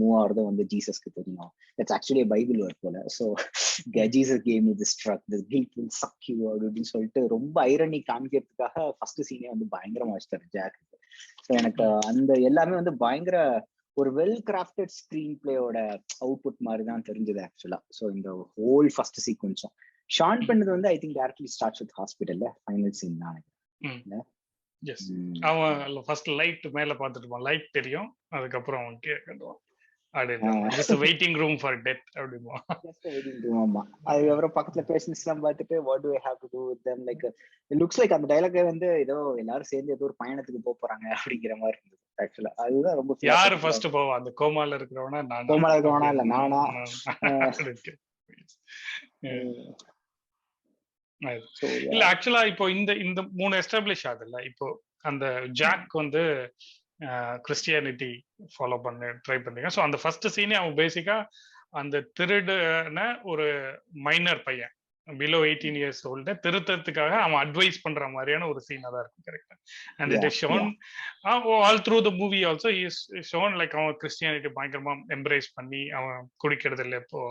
Speaker 2: move ஆகுறதும் வந்து ஜீசஸ்க்கு தெரியும். தட்ஸ் ஆக்சுவலி பைபிள் வேர்ட் போல. So Jesus gave me this truck, this guilt will suck you அப்படின்னு சொல்லிட்டு ரொம்ப ஐரணி காமிக்கிறதுக்காக ஃபர்ஸ்ட் சீனே வந்து பயங்கரமா வச்சிட்டாரு ஜாக்கு. ஸோ எனக்கு அந்த எல்லாமே வந்து பயங்கர ஒரு வெல் கிராஃப்டட் ஸ்கிரீன் பிளேயோட அவுட்புட் மாதிரி தான் தெரிஞ்சது ஆக்சுவலா. ஸோ இந்த ஹோல் ஃபர்ஸ்ட் சீக்வன்ஸும் ஷான் பண்ணது வந்து I think directly starts with ஹாஸ்பிட்டல்ல ஃபைனல் சீன் தான் நினைக்கிறேன்.
Speaker 1: எஸ், அவன் ஃபர்ஸ்ட் லைட் மேல பார்த்துட்டு லைட் தெரியும், அதுக்கப்புறம் அவன் கேட்கணும் வெயிட்டிங் ரூம் ஃபார் டெத் அப்படிமா.
Speaker 2: ஆமா, அதுக்கப்புறம் பக்கத்துல பேஷன்ஸ் எல்லாம் பார்த்துட்டு what to I have to to with them, like it looks like அந்த டயலாக் வந்து ஏதோ எல்லாரும் சேர்ந்து ஏதோ ஒரு பயணத்துக்கு போறாங்க அப்படிங்கிற மாதிரி இருந்தது ஆக்சுவலா. அதுதான் ரொம்ப
Speaker 1: யாரு ஃபர்ஸ்ட் போவா, அந்த கோமால இருக்கிறவனா நானா,
Speaker 2: கோமால இருக்கிறவனா இல்ல நானா.
Speaker 1: இல்ல ஆக்சுவலா இப்போ இந்த 3 எஸ்டாப்ளிஷ் ஆகுதுல்ல. இப்போ அந்த ஜாக் வந்து கிறிஸ்டியானிட்டி ஃபாலோ பண்ண ட்ரை பண்றீங்க. ஸோ அந்த ஃபர்ஸ்ட் சீனே அவன் பேசிக்கா அந்த திருடுன ஒரு மைனர் பையன் பிலோ 18 years ஓல்டு திருத்தத்துக்காக அவன் அட்வைஸ் பண்ற மாதிரியான ஒரு சீனா தான் இருக்கும். கரெக்டா? And it is shown all through the movie also is shown like அவன் கிறிஸ்டியானிட்டி பயங்கரமா எம்ப்ரேஸ் பண்ணி அவன் குடிக்கிறது இல்லை, இப்போ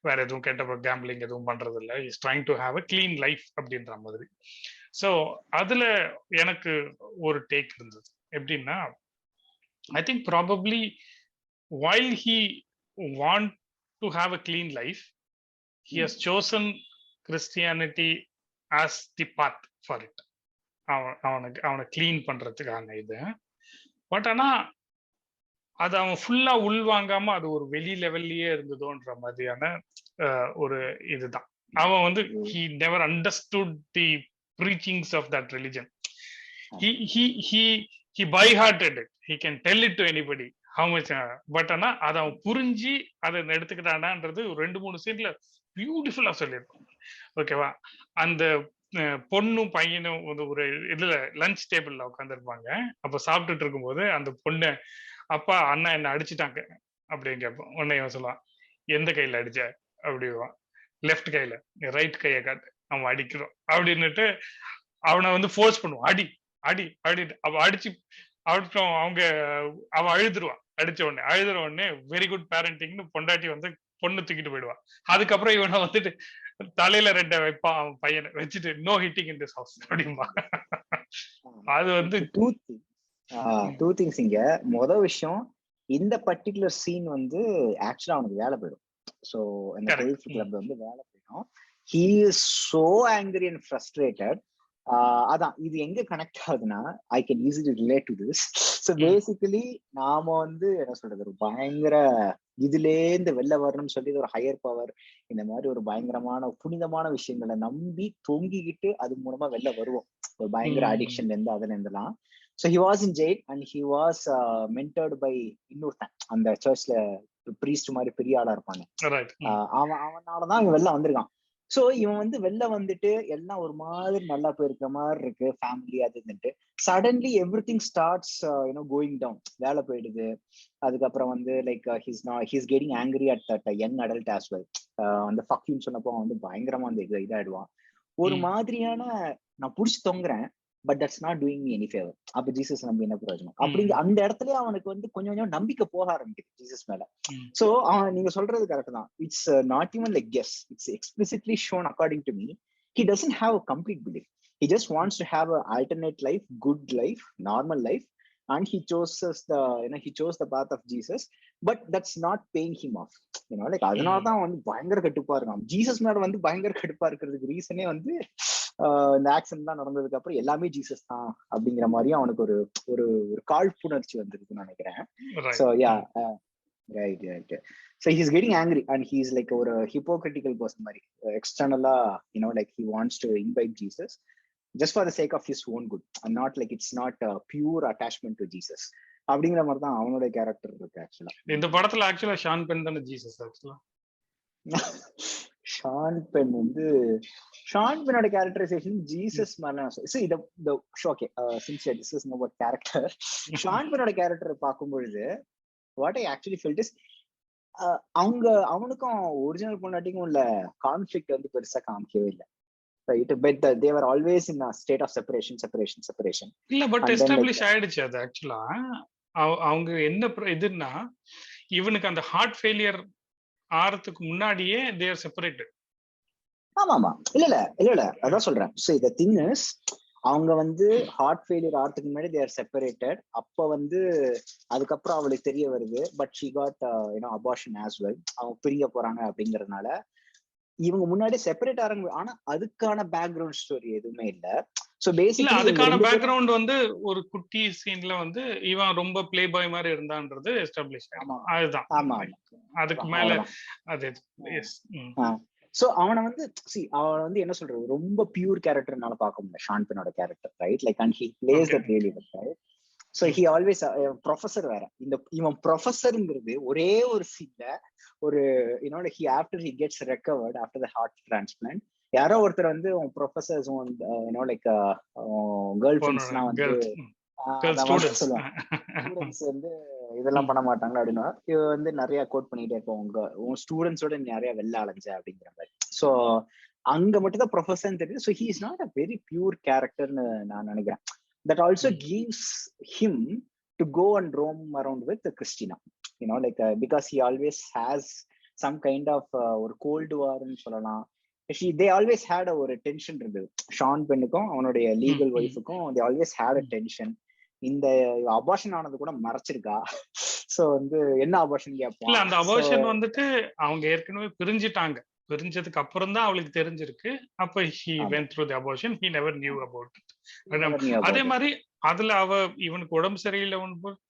Speaker 1: வேற எதுவும் கெட்ட கேம்பிளிங் எதுவும் பண்றது இல்லை, is trying to have a clean life அப்படின்ற மாதிரி. ஸோ அதுல எனக்கு ஒரு டேக் இருந்தது. எப்படின்னா, I think probably while he want to have a clean life, he has chosen Christianity as the path for it. அவனை கிளீன் பண்றதுக்கான இது. பட் ஆனா அது அவன் ஃபுல்லா உள்வாங்காம அது ஒரு வெளி லெவல்லயே இருந்ததோன்ற மாதிரியான ஒரு இதுதான். அவன் வந்து he never understood the preachings of that religion. He by-hearted it. He can tell it to anybody how much. But ஆனா அதை அவன் புரிஞ்சு அதை எடுத்துக்கிட்டான்ன்றது ஒரு 2-3 சீன்ல பியூட்டிஃபுல்லா சொல்லியிருப்பான். ஓகேவா? அந்த பொண்ணும் பையனும் ஒரு இதுல லஞ்ச் டேபிள்ல உட்காந்துருப்பாங்க. அப்ப சாப்பிட்டுட்டு இருக்கும்போது அந்த பொண்ணு, அப்பா அண்ணா என்ன அடிச்சுட்டாங்க அப்படின்னு கேட்பான். உடனே இவன் சொல்லுவான், எந்த கையில அடிச்ச அப்படிவான். லெஃப்ட் கையில. ரைட் கையை காட்டு, அவன் அடிக்கிறோம் அப்படின்னுட்டு அவனை வந்து ஃபோர்ஸ் பண்ணுவான். அடி அடி அடிட்டு அவ அடிச்சு அடிச்சோம். அவ அழுதுருவான். அடிச்ச உடனே அழுதுற உடனே வெரி குட் பேரண்டிங்னு பொண்டாட்டி வந்து பொண்ணு தூக்கிட்டு போயிடுவான். அதுக்கப்புறம் இவனை வந்துட்டு தலையில 2 வைப்பான் அவன் பையனை வச்சுட்டு, no hitting in this house அப்படிம்பா. அது வந்து
Speaker 2: டூ திங்ஸ். இங்க மொதல் விஷயம், இந்த பர்டிகுலர் சீன் வந்து ஆக்சுவலா அவனுக்கு வேலை போயிடும். சோ இந்த கிளப் வந்து வேலை போயிடும். He is so angry and frustrated. அதான் இது எங்க கனெக்ட் ஆகுதுன்னா, I can easily relate to this. So basically நாம வந்து என்ன சொல்றது, ஒரு பயங்கர இதுலேருந்து வெளில வரணும்னு சொல்லி ஒரு ஹையர் பவர், இந்த மாதிரி ஒரு பயங்கரமான புனிதமான விஷயங்களை நம்பி தொங்கிக்கிட்டு அது மூலமா வெளில வருவோம், ஒரு பயங்கர அடிக்ஷன்ல இருந்து அதுல இருந்துலாம். So he was in jail and he was mentored by இன்னொருத்தன் அந்த சர்ச்ல பிரீஸ்ட் மாதிரி பெரிய ஆளா இருப்பாங்க. அவனாலதான் இவன் வெளில வந்திருக்கான். சோ இவன் வந்து வெளில வந்துட்டு எல்லாம் ஒரு மாதிரி நல்லா போயிருக்கிற மாதிரி இருக்கு, ஃபேமிலி அது இருந்துட்டு suddenly everything starts going down, வேலை போயிடுது. அதுக்கப்புறம் வந்து like he's getting angry at that young adult as well. அந்த ஃபக்யூன்னு சொன்னப்போ வந்து பயங்கரமா அந்த இதாயிடுவான். ஒரு மாதிரியான நான் புடிச்சு தொங்குறேன், but that's not doing me any favour. அப்ப ஜீசஸ் நம்பி என்ன பிரயோஜனம்? அப்படி அந்த இடத்துல அவனுக்கு வந்து கொஞ்சம் கொஞ்சம் நம்பிக்கை போக ஆரம்பிக்குது ஜீசஸ் மேல. சோ அவன் நீங்க சொல்றது கரெக்ட் தான். It's not even like guess, it's explicitly shown according to me. He doesn't have a complete belief. He just wants to have an alternate life, good life, normal life, and he chose the path of Jesus, but that's not paying him off. Like அதனால தான் வந்து பயங்கர கடுப்பா இருக்கான். Jesus மேல வந்து பயங்கர கடுப்பா இருக்கிறதுக்கு ரீசனே வந்து இந்த ஆக்சிடென்ட் தான் நடந்ததுக்கு அப்புறம் எல்லாமே ஜீசஸ் தான் அப்படிங்கிற மாதிரி அவனுக்கு ஒரு ஒரு ஒரு காழ்ப்புணர்ச்சி வந்திருக்குன்னு நினைக்கிறேன். So yeah, right. So he's getting angry and he's like ஒரு hypocritical person மாதிரி externally, like he wants to invite Jesus just for the sake of his own good and not like it's not a pure attachment to Jesus. அப்படிங்கிற மாதிரி தான் அவனோட character இருக்கு. ஆக்சுவலா
Speaker 1: இந்த படத்துல ஆக்சுவலா ஷான் பென் தான ஜீசஸ். ஆக்சுவலா
Speaker 2: ஷான் பென் வந்து ஷான் பென்னோட கேரக்டரைசேஷன் ஜீசஸ் மாதிரி. Okay, sincere this is no about character. Sean பென்னோட கேரக்டர் பார்க்கும்பொழுது what I actually felt is அவனுக்கும் ஒரிஜினல் பொண்டாட்டிக்கும் உள்ள கான்ஃபிளிக்ட் வந்து பெருசா காமிக்கவே இல்லை. Right, but they were always in a state of separation.
Speaker 1: இல்ல, பட் எஸ்டாப்லிஷ் ஆயிடுச்சு அது. ஆக்சுவலா அவங்க என்ன இதுன்னா, இவனுக்கு அந்த ஹார்ட் ஃபெயிலியர் ஆறதுக்கு முன்னாடியே they are separated.
Speaker 2: ஆமா இல்ல அதான் சொல்றேன். So the thing is, அவங்க வந்து ஹார்ட் ஃபெயிலியர் ஆறதுக்கு முன்னாடி they are separated. அப்ப வந்து அதுக்கப்புறம் அவளுக்கு தெரிய வருது, but she got abortion as well. அவங்க பிரிய போறாங்க அப்படிங்கறதுனால இவங்க முன்னாடி செப்பரேட் ஆறாங்க. ஆனா அதுக்கான பேக்ரவுண்ட் ஸ்டோரி எதுவுமே இல்ல. சோ பேசிக்கலி
Speaker 1: அதுக்கான பேக்ரவுண்ட் வந்து ஒரு குட்டி சீன்ல வந்து இவன் ரொம்ப பிளே பாய் மாதிரி இருந்தான்றது எஸ்டாப்லிஷ். அதுதான்.
Speaker 2: ஆமா,
Speaker 1: அதுக்கு மேல அது எஸ்.
Speaker 2: சோ அவனை வந்து அவன் வந்து என்ன சொல்றது, ரொம்ப பியூர் கேரக்டர்னால பார்க்க முடியல ஷான் பென்னோட character, right? Like and he plays that really well, right? So he always professor வேற. இவன் ப்ரொஃபசர்ங்கிறது ஒரே ஒரு சீன்ல ஒரு he after he gets recovered after the heart transplant, யாரோ ஒருத்தர் வந்து ப்ரொஃபசர்ஸ் லைக் கேர்ள் ஃப்ரெண்ட்ஸ்லாம் வந்து சொல்லுவாங்க, ஸ்டூடெண்ட்ஸ் வந்து இதெல்லாம் பண்ண மாட்டாங்களா அப்படின்னா இவ வந்து நிறைய கோட் பண்ணிட்டே இருப்போம், உன் ஸ்டூடெண்ட்ஸோட நிறைய வெளில அலைஞ்ச அப்படிங்கிற மாதிரி. ஸோ அங்க மட்டும் தான் ப்ரொஃபசர் தெரியுது. So he is not a very pure கேரக்டர்னு நான் நினைக்கிறேன். That also gives him to go and roam around with Christina, like because he always has some kind of or cold war nu sollalam. They always had a tension irundhu Sean பென்னுக்கும் அவனுடைய legal வைஃபுக்கும். they always had a tension. இந்த abortion ஆனது கூட மறைச்சிருக்கா. So வந்து என்ன abortion கேட்பான்.
Speaker 1: இல்ல, அந்த அபார்ஷன் வந்துட்டு அவங்க ஏற்கனவே பிரிஞ்சிட்டாங்க. பிரிஞ்சதுக்கு அப்புறம் தான் அவளுக்கு தெரிஞ்சிருக்கு. அப்ப he went through the abortion, he never knew about it. அதே மாதிரி அதுல இவனுக்கு உடம்பு சரியில்லை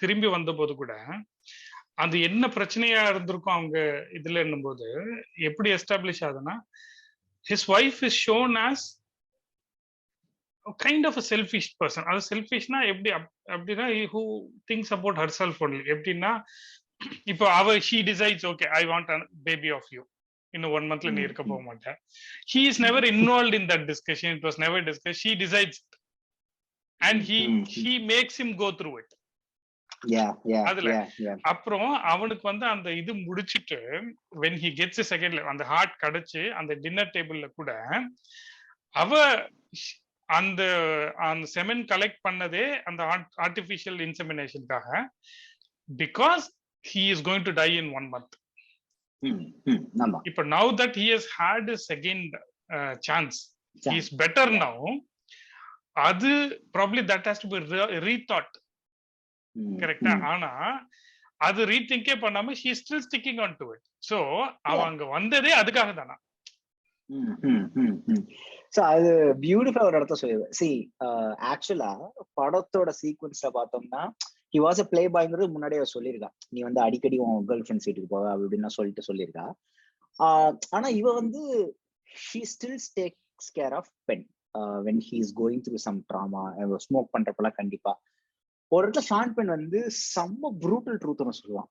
Speaker 1: திரும்பி வந்த போது கூட அது என்ன பிரச்சனையா இருந்திருக்கும் அவங்க இதுல என்னும்போது எப்படி எஸ்டாப்ளிஷ் ஆகுதுன்னா, his wife is shown as kind of a selfish person. அது செல்ஃபிஷ்னா எப்படி அப்படின்னா who thinks about herself only. எப்படின்னா இப்போ she decides, okay, I want a baby of you. இன்னும் 1 monthல நீ இருக்க போக மாட்டேன். He is never involved in that discussion. It was never discussed. She decides it. And he makes him go through it. அதுல அப்புறம் அவனுக்கு வந்து அந்த இது முடிச்சிட்டு when he gets a second life, அந்த ஹார்ட் கிடைச்சு அந்த டின்னர் டேபிள்ல கூட அந்த செமன் கலெக்ட் பண்ணதே அந்த artificial இன்செமினேஷனுக்காக, because he is going to die in 1 month. இப்ப now that he has had a second chance, he is better now. அது probably that has to be rethought. கரெக்டா? ஆனா அது ரீதிங்கே பண்ணாம she is still sticking on to it. So அவங்க வந்ததே அதுக்காக தானா?
Speaker 2: சோ அது பியூட்டிஃபுல்லா ஒரு இடத்த சொல்லிடுவேன். சி ஆக்சுவலா படத்தோட சீக்வன்ஸ்ல பார்த்தோம்னா ஹி வாஸ் அ பிளே பாய்ங்கிறது முன்னாடியே சொல்லியிருக்கா. நீ வந்து அடிக்கடி உன் கேர்ள் ஃப்ரெண்ட்ஸ் வீட்டுக்கு போவ அப்படி இப்படின்னு சொல்லிட்டு சொல்லியிருக்கா. ஆனா இவ வந்து she still takes care of Ben when he is going through some trauma. Smoke பண்றப்பெல்லாம் கண்டிப்பா ஒரு இடத்துல ஷான் பென் வந்து செம்ம ப்ரூட்டல் ட்ரூத் ஒன்று சொல்லுவான்.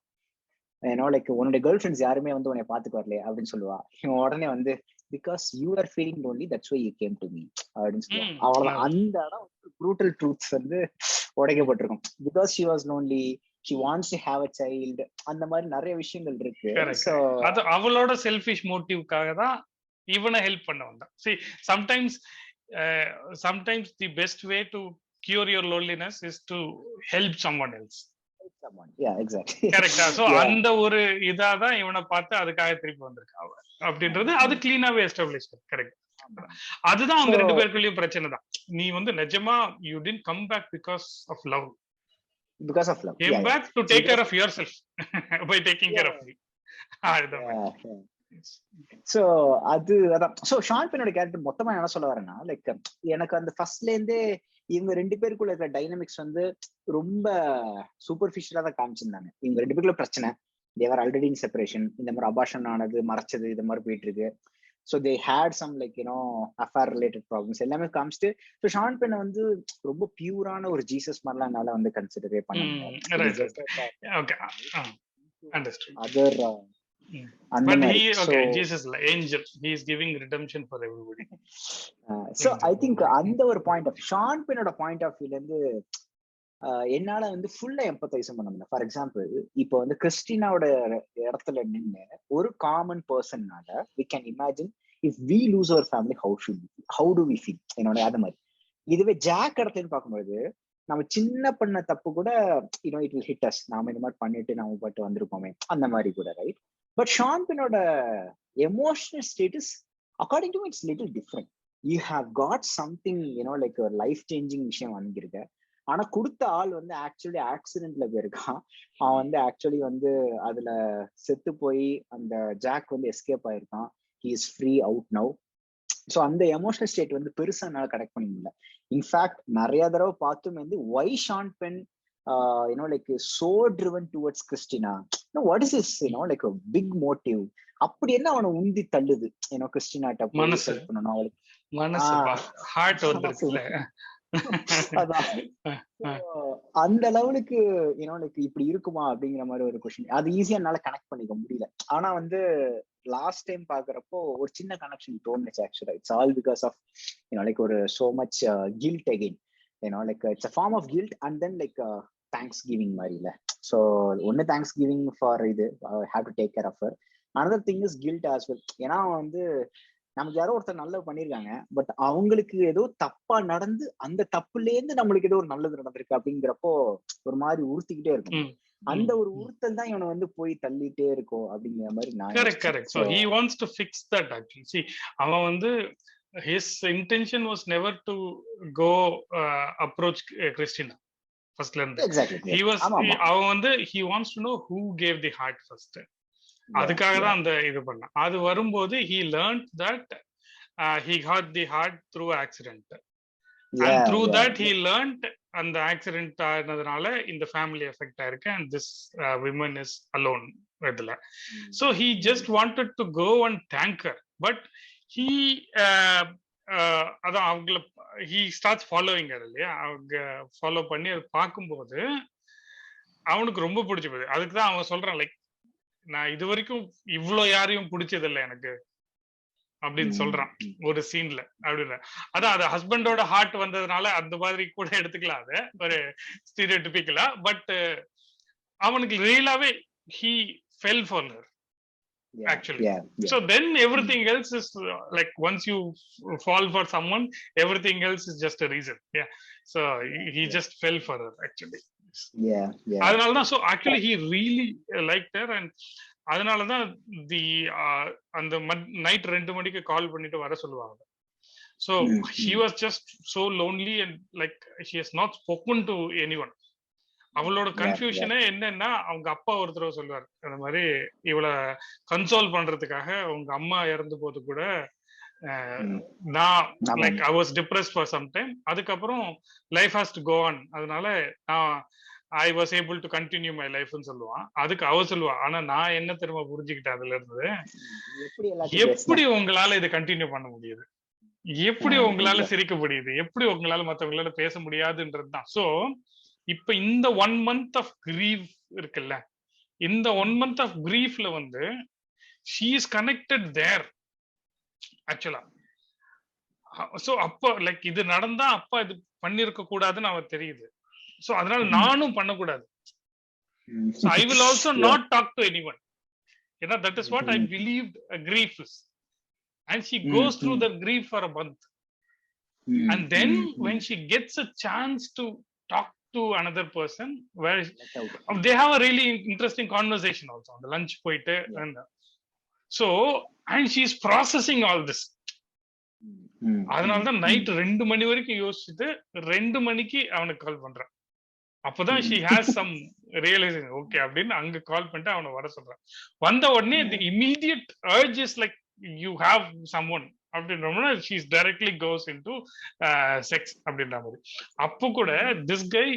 Speaker 2: ஏன்னா லைக் உன்னுடைய கேர்ள் ஃப்ரெண்ட்ஸ் யாருமே வந்து உன்னை பாத்துக்கு வரலையே அப்படின்னு சொல்லுவா. இவன் உடனே வந்து because you are feeling lonely that's why you came to me அப்படின்னு சொல்லுவான். அவ்வளவுதான். அந்த இடம் ப்ரூட்டல் ட்ரூத்ஸ் வந்து உடைக்கப்பட்டிருக்கும். Because she was lonely, she wants to have a child, அந்த மாதிரி நிறைய விஷயங்கள் இருக்கு. சோ
Speaker 1: அது அவளோட செல்ஃபிஷ் மோட்டிவ்காக தான் இவனை ஹெல்ப் பண்ண வந்தான். See, sometimes the best way to cure your loneliness is to help someone else.
Speaker 2: Yeah, exactly.
Speaker 1: கரெக்டா? சோ அந்த ஒரு இதாதான் இவனை பார்த்து அதுக்காக திருப்பி வந்திருக்கா அவ அப்படின்றது அது கிளீனாவே எஸ்டாப்ளிஷ். கரெக்ட். அதுதான் அவங்க ரெண்டு பேருக்குள்ளயும் பிரச்சனை தான். நீ வந்து நிஜமா you didn't come back because of love. Came back to take care of yourself by taking care of me.
Speaker 2: So அது அதான். சோ ஷான் பென்னோட கேரக்டர் மொத்தமா என்ன சொல்ல வரேன்னா லைக் எனக்கு அந்த ஃபர்ஸ்ட்ல இருந்தே இவங்க ரெண்டு பேருக்குள்ள இருக்கிற டைனமிக்ஸ் வந்து ரொம்ப சூப்பர்ஃபிஷியலா தான் காமிச்சிருந்தாங்க. இவங்க ரெண்டு பேருக்குள்ள பிரச்சனை, தேவர் ஆல்ரெடி இன் செப்பரேஷன், இந்த மாதிரி அபார்ஷன் ஆனது மறைச்சது இந்த மாதிரி போயிட்டு இருக்கு. So they had some like affair related problems எல்லாமே காமிச்சிட்டு. ஸோ ஷான் பென்னை வந்து ரொம்ப பியூரான ஒரு ஜீசஸ் மாதிரிலாம் என்னால வந்து கன்சிடரே பண்ண other.
Speaker 1: But Jesus is angel. He is giving redemption for everybody.
Speaker 2: So I think அந்த ஒரு பாயிண்ட் ஆஃப் ஷான் பென்னோட பாயிண்ட் ஆஃப் வியூல இருந்து என்னால வந்து ஃபுல்லா எம்பத்தைஸ் பண்ண முடியல. ஃபார் எக்ஸாம்பிள் இப்போ வந்து கிறிஸ்டினாவோட இடத்துல நின்று ஒரு common பர்சன்னால we can imagine if we lose our family how do we feel என்னோட அது மாதிரி. இதுவே ஜாக் இடத்துலன்னு பார்க்கும்போது நம்ம சின்ன பண்ண தப்பு கூட இட் வில் ஹிட் அஸ், நாம இந்த மாதிரி பண்ணிட்டு நாம பாட்டு வந்திருப்போமே அந்த மாதிரி கூட, ரைட்? பட் ஷான் பென்னோட emotional status according to it's little different. You have got something like ஒரு லைஃப் சேஞ்சிங் விஷயம் வாங்கியிருக்க. ஆனா கொடுத்த ஆள் வந்து ஆக்சுவலி ஆக்சிடென்ட்ல போயிருக்கான். அவன் வந்து ஆக்சுவலி வந்து அதுல செத்து போய் அந்த ஜாக் வந்து எஸ்கேப் ஆயிருக்கான். He is free out now. So அந்த எமோஷனல் ஸ்டேட் வந்து பெருசா என்னால கனெக்ட் பண்ண முடியல. இன்ஃபேக்ட் நிறைய தடவை பார்த்தும் வந்து why Sean Penn like so driven towards Christina. What is this like a big motive? அப்படி என்ன அவனை உந்தி தள்ளுது கிறிஸ்டினா
Speaker 1: மனசு ஹார்ட் வந்துருக்குல.
Speaker 2: அந்த லெவலுக்கு இப்படி இருக்குமா அப்படிங்கிற மாதிரி ஒரு கொஸ்டின். அது ஈஸியா என்னால கனெக்ட் பண்ணிக்க முடியல. ஆனா வந்து லாஸ்ட் டைம் பாக்குறப்போ ஒரு சின்ன கனெக்ஷன் தோணுச்சு. ஆக்சுவலா it's all because of like ஒரு so much guilt again, like it's a form of guilt and then like Thanksgiving மாதிரி இல்ல. So ஒன்னு Thanksgiving for இது have to take care of her. Another thing is guilt as well. ஏன்னா வந்து நமக்கு யாரோ ஒருத்தர் நல்லது பண்ணிருக்காங்க, பட் அவங்களுக்கு ஏதோ தப்பா நடந்து அந்த தப்புல இருந்து நம்மளுக்கு ஏதோ ஒரு நல்லது நடந்திருக்கு அப்படிங்கிறப்போ ஒரு மாதிரி உறுத்திக்கிட்டே இருக்கும். அந்த ஒரு உறுத்தல் தான் இவனை வந்து போய் தள்ளிட்டே இருக்கும் அப்படிங்கிற மாதிரி நான்.
Speaker 1: Correct. So he wants to fix that actually. See, அவன் வந்து his intention was never to go approach Christina firstல இருந்து. He was அவன் வந்து he wants to know who gave the heart first. அதுக்காக தான் அந்த இது பண்ணான். அது வரும்போது he learned that he got the heart through accident. And through that he learned அந்த ஆக்சிடென்ட் ஆனதுனால இந்த ஃபேமிலி எஃபெக்ட் ஆயிருக்கு and this woman is alone இதுல. So he just wanted to go and thank her, but he அதான் அவங்கள he starts following her இல்லையா. அவங்க follow பண்ணி அதை பார்க்கும்போது அவனுக்கு ரொம்ப பிடிச்சி போகுது. அதுக்கு தான் அவன் சொல்றான் லைக் நான் இது வரைக்கும் இவ்வளோ யாரையும் பிடிச்சது இல்லை எனக்கு அப்படின்னு சொல்றான் ஒரு சீன்ல. அப்படின்னா அதான் அது ஹஸ்பண்டோட ஹார்ட் வந்ததுனால அந்த மாதிரி கூட எடுத்துக்கலாம் அது ஒரு ஸ்டீரியோடிபிக்கலா. பட் அவனுக்கு ரியலாவே he fell for her actually. So then everything else is like once you fall for someone everything else is just a reason. So he just fell for her actually. அதனாலதான் so actually he really liked her and அதனாலதான் அந்த night 2 மணிக்கு கால் பண்ணிட்டு வர சொல்லுவாங்க. So she was just so lonely and like she has not spoken to anyone. அவளோட கன்ஃபியூஷனே என்னன்னா அவங்க அப்பா ஒருத்தர் சொல்லுவார் அந்த மாதிரி இவளை கன்சோல் பண்றதுக்காக அவங்க அம்மா இறந்து போது கூட நான் like I was depressed for some time. அதுக்கப்புறம் life has to go on. அதனால I was able to continue my லைஃப்னு சொல்லுவான். அதுக்கு அவ சொல்லுவா, ஆனா நான் என்ன தெரியுமா புரிஞ்சுக்கிட்டேன் அதுல இருந்து, எப்படி உங்களால இதை கண்டினியூ பண்ண முடியுது, எப்படி உங்களால சிரிக்க முடியுது, எப்படி உங்களால மத்தவங்களால பேச முடியாதுன்றதுதான். சோ இப்ப இந்த 1 month ஆஃப் கிரீஃப் இருக்குல்ல, இந்த 1 month ஆஃப் கிரீஃப்ல வந்து she is connected there ஆக்சுவலா. சோ அப்ப லைக் இது நடந்தா அப்பா இது பண்ணிருக்க கூடாதுன்னு அவ தெரியுது. சோ அதனால நானும் பண்ணக்கூடாது. So I will also not talk to anyone. You know, that is what I believed grief is. And she goes through the grief for a month. And then when she gets a chance to talk to another person, where they have a really interesting conversation also on the lunch poite. And so, and she's processing all this. அதனாலதான் night 2 மணி வரைக்கும் யோசிச்சுட்டு 2 மணிக்கு அவனுக்கு கால் பண்றான். அப்பதான் she has some realization, okay அப்படின்னு அங்க கால் பண்ணிட்டு அவனை வர சொல்றான். வந்த உடனே the immediate urge is like you have someone அப்படின்ற she directly goes into sex அப்படின்ற மாதிரி. அப்போ கூட this guy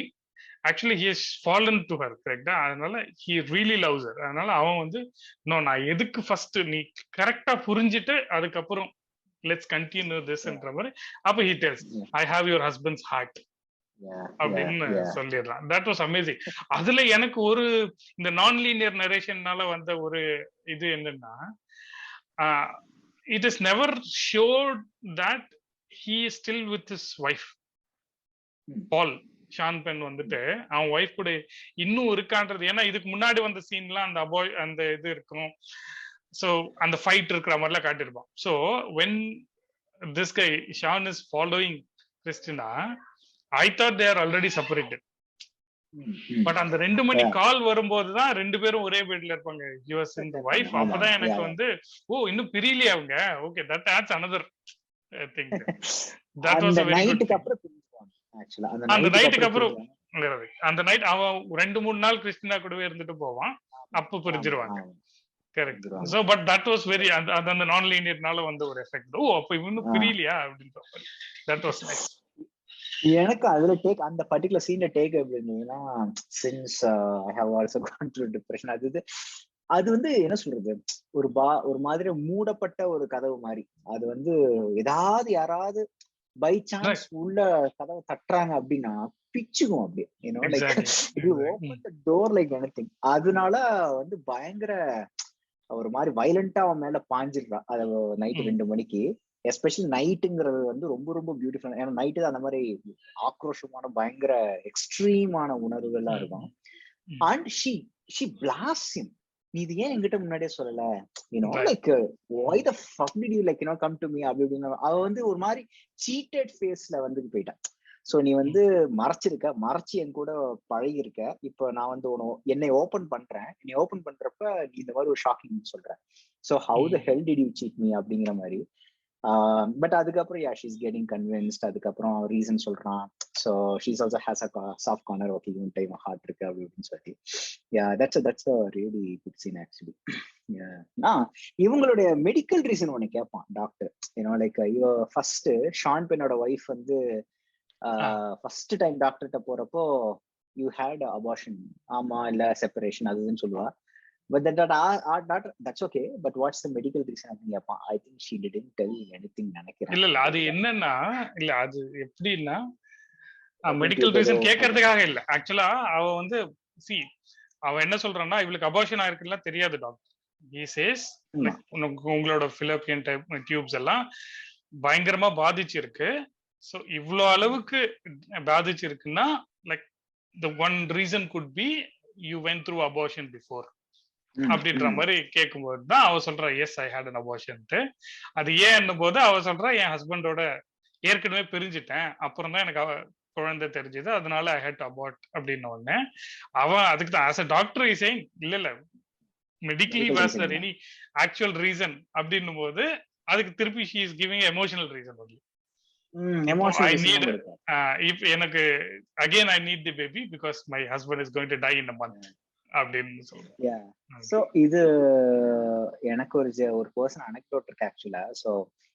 Speaker 1: actually he has fallen to her, கரெக்டா? அதனால he really loves her. அதனால அவன் வந்து நான் எதுக்கு ஃபர்ஸ்ட் நீ கரெக்டா புரிஞ்சிட்டு அதுக்கப்புறம் let's continue this ன்ற மாதிரி. அப்ப he tells, I have your husband's heart அப்படின்னு சொல்லிடுறான். That was amazing. அதுல எனக்கு ஒரு இந்த நான் லீனியர் நரேஷன்னால வந்த ஒரு இது என்னன்னா, it is never shown that he is still with his wife. Paul Sean Penn வந்துட்டு அவன் ஒய்ஃப் கூட இன்னும் இருக்கான்றது, ஏன்னா இதுக்கு முன்னாடி வந்த சீன்லாம் அந்த இது இருக்கும். சோ அந்த ஃபைட் இருக்கிற மாதிரிலாம் காட்டியிருப்பான். So when this guy Sean is following Christina, I thought they are already separated. But அந்த 2 மணி கால் வரும்போதுதான் 2 பேரும் ஒரே பெட்ல இருப்பாங்க, யுவர்ஸ் இந்த வைஃப். அப்பதான் எனக்கு வந்து இன்னும் பிரியலையே அவங்க. Okay, that adds another thing. That was a very good thing. அந்த நைட்டுக்கு அப்புறம் அந்த நைட் அவன் 2-3 நாள் கிறிஸ்டினா கூடவே இருந்துட்டு போவான், அப்ப பிரிஞ்சிருவாங்க. Correct. So but that was very, அந்த நான் லீனியர்னால வந்த ஒரு எஃபெக்ட். அப்ப இன்னும் பிரியலையா அப்படின்ற மாதிரி. That was nice.
Speaker 2: எனக்கு அதுல டேக், அந்த பர்டிகுலர் சீன்ல டேக் எப்படி இருந்ததுன்னா, since I have also gone through depression, அது வந்து என்ன சொல்றது, ஒரு மாதிரி மூடப்பட்ட ஒரு கதவு மாதிரி. அது வந்து ஏதாவது யாராவது பை சான்ஸ் உள்ள கதவை தட்டுறாங்க அப்படின்னா பிச்சுக்கும் அப்படியே, ஓபன் தி டோர் லைக் எனிதிங். அதனால வந்து பயங்கர ஒரு மாதிரி வயலண்டா அவன் மேல பாஞ்சிடுறா அது நைட் 2 மணிக்கு. எஸ்பெஷலி நைட்டுங்கிறது வந்து ரொம்ப ரொம்ப பியூட்டிஃபுல். ஏன்னா நைட்டு தான் அந்த மாதிரி ஆக்ரோஷமான பயங்கர எக்ஸ்ட்ரீமான உணர்வுகள்லாம் இருக்கும். அண்ட் ஷி பிளாஸ்ட் ஹிம், நீ இது ஏன் என்கிட்ட முன்னாடியே சொல்லல, like why the fuck did you like come to me அப்படி அப்படின்னு. அவ வந்து ஒரு மாதிரி சீட்டட் ஃபேஸ்ல வந்து போயிட்டான். சோ நீ வந்து மறைச்சு என் கூட பழகி இருக்க, இப்போ நான் வந்து என்னை ஓபன் பண்றேன், நீ ஓபன் பண்றப்ப நீ இந்த மாதிரி ஒரு ஷாக்கிங் சொல்ற. So how the hell did you cheat me அப்படிங்கிற மாதிரி. பட் அதுக்கப்புறம் she's getting convinced. அதுக்கப்புறம் ரீசன் சொல்றான். So she's also has a soft corner, okay இவன் டைம் ஹார்ட் இருக்கு அப்படின்னு சொல்லி. that's a really good scene actually. இவங்களுடைய மெடிக்கல் ரீசன் ஒண்ணு கேட்பான் டாக்டர். லைக் இவ ஃபர்ஸ்ட் ஷான் பென்னோட ஒய்ஃப் வந்து ஃபர்ஸ்ட் டைம் டாக்டர்கிட்ட போறப்போ யூ ஹேட் அபார்ஷன், ஆமா இல்ல செப்பரேஷன் அதுன்னு சொல்லுவா. But our daughter, that's okay, but what's the medical reason அப்படிங்க அப்பா. I think she didn't tell anything நினைக்கிறேன்.
Speaker 1: இல்ல அது என்னன்னா, இல்ல அது எப்படின்னா மெடிக்கல் ரீசன் கேட்கறதுக்காக இல்ல. ஆக்சுவலா அவ வந்து அவ என்ன சொல்றான்னா, இவளுக்கு அபார்ஷன் ஆயிருக்குன்னா தெரியாது டாக்டர். He says உங்களோட ஃபிலோப்பியன் டைப் டியூப்ஸ் எல்லாம் பயங்கரமா பாதிச்சிருக்கு. சோ இவ்வளவு அளவுக்கு பாதிச்சிருக்குன்னா like the one reason could be you went through abortion before அப்படின்ற மாதிரி கேட்கும்போது தான் அவ சொல்றா, yes I had an abortion. அது ஏன் போது அவ சொல்றா, என் ஹஸ்பண்டோட ஏற்கனவே பிரிஞ்சுட்டேன், அப்புறம் தான் எனக்கு குழந்தை தெரிஞ்சது, அதனால ஐ ஹேட் டு அபார்ட் அப்படின்னு உடனே அவன் அதுக்கு தான் as a doctor is saying இல்ல medically was there any actual reason அப்படின்னும் போது அதுக்கு திருப்பி she is giving emotional reason only. I need if எனக்கு again I need the baby because my husband is going to die in a month அப்படின்னு சொல்றேன்.
Speaker 2: Yeah so இது எனக்கு ஒரு பர்சனல் அனெக்டோட் இருக்கு ஆக்சுவலா. சோ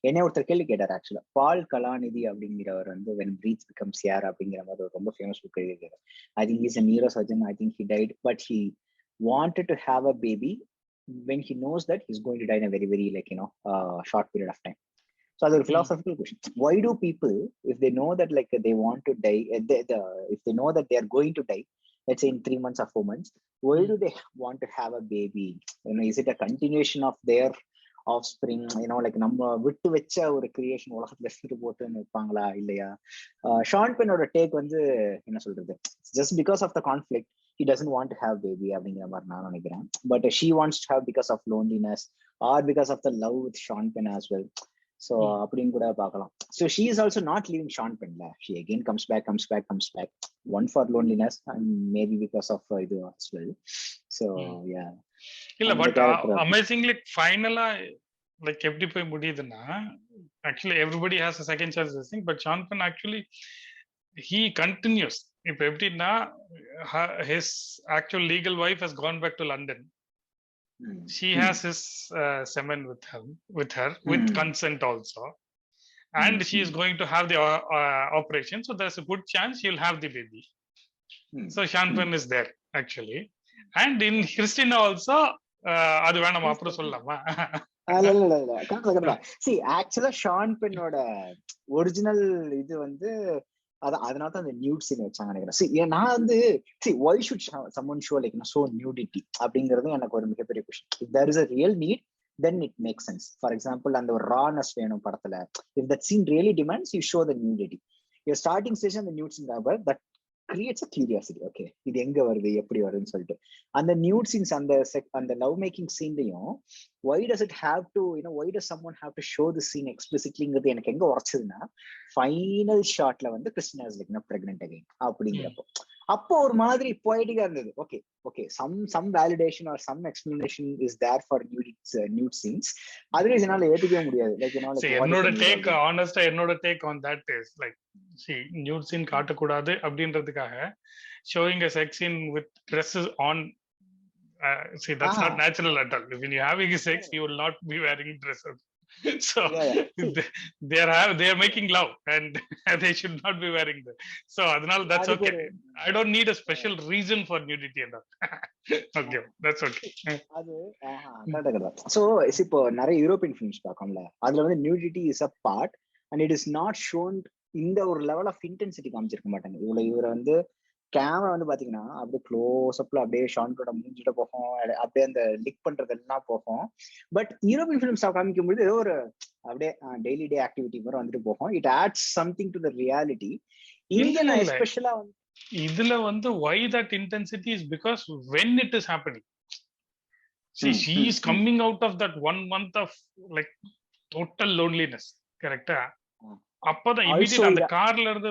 Speaker 2: என்னை ஒருத்தர் கேள்வி கேட்டார் ஆக்சுவலா. பால் கலாநிதி அப்படிங்கிறவர் வந்து when breath becomes air அப்படிங்கிற மாதிரி ஒரு ரொம்ப ஃபேமஸ் புக் எழுதியிருக்காரு. I think is a neurosurgeon. I think he died, but he wanted to have a baby when he knows that he's going to die in a very very like short period of time. So that's a philosophical question. Why do people, if they know that like they want to die, if they know that they are going to die, let's say in 3 months or 4 months, why do they want to have a baby? Is it a continuation of their offspring? Like நம்ம விட்டு வச்ச ஒரு creation உலகத்துல எடுத்துட்டு போட்டுன்னு இருப்பாங்களா இல்லையா? Shawn பென்னோட take வந்து என்ன சொல்றது, just because of the conflict he doesn't want to have baby அப்படிங்கிற மாதிரி நான் நினைக்கிறேன். But she wants to have because of loneliness or because of the love with Sean Penn as well. So அப்படின்னு கூட பார்க்கலாம். So she is also not leaving Sean Penn. She again comes back. One for loneliness and maybe because of இது as well. So yeah.
Speaker 1: இல்ல but amazingly ஃபைனலா like எப்படி போய் முடியுதுன்னா, actually everybody has a second chance this thing, but Sean Penn actually he continues. இப்ப எப்படின்னா his actual legal wife has gone back to London. She has his semen with her with consent also, and she is going to have the operation, so there's a good chance she'll have the baby. So Sean Penn is there actually, and in Christina also அது வேணாமா அப்புறம் சொல்லலாமா?
Speaker 2: இல்ல see actually Sean Penn ஓட original இது வந்து அதனால தான் அந்த நியூட் சீன் வச்சாங்க நினைக்கிறேன். நான் வந்து why should someone show like so nudity அப்படிங்கிறது எனக்கு ஒரு மிகப்பெரிய question. if there is a real need then it makes sense. for example அந்த ஒரு rawness வேணும் படத்துல. if that scene really demands you show the nudity. your starting station the nude scene that creates a curiosity. okay இது எங்க வருது எப்படி வருதுன்னு சொல்லிட்டு அந்த nude scenes அந்த love making சீன்லயும் why does it have to why does someone have to show the scene explicitlyங்கிறது எனக்கு எங்க உரைச்சதுன்னா, ஃபைனல் ஷாட்ல வந்து Cristina is like pregnant again அப்படிங்கிறப்போ அப்போ ஒரு மாதிரி போய்டிக்கா இருந்தது. Okay some validation or some explanation is there for nude scenes. otherwise என்னால ஏத்துக்கவே முடியாது.
Speaker 1: என்னோட டேக் honestly என்னோட take on that is like see nude scene காட்டக்கூடாது அப்படின்றதுக்காக showing a sex scene with dresses on. See that's not natural at all. When you're having sex you will not be wearing dresses. So they are making love and they should not be wearing that. So adnal that's okay. I don't need a special reason for nudity and all. Okay that's okay.
Speaker 2: அது so இப்போ நிறைய European films பார்க்கோம்ல, அதுல வந்து nudity is a part and it is not shown இந்த ஒரு level of intensity காமிச்சிருக்க மாட்டாங்க. இவரை வந்து கேமரா வந்து பாத்தீங்கன்னா அப்படியே க்ளோஸ் அப்ல அப்படியே ஷான்டோட மூஞ்சிட்ட போகும், அப்படியே அந்த லிக் பண்றது எல்லாம் போகும். பட் யூரோப்பியன் ஃபிலிம்ஸ் காமிக்கும் போது ஏதோ ஒரு அப்படியே டெய்லி டே ஆக்டிவிட்டி மாதிரி வந்துட்டு போகும். It adds something to the reality. Indian எஸ்பெஷலா
Speaker 1: இதுல வந்து why that intensity is because when it is happening, see she is coming out of that 1 month of like total loneliness, correct? அப்பதான் immediate அந்த கார்ல இருந்து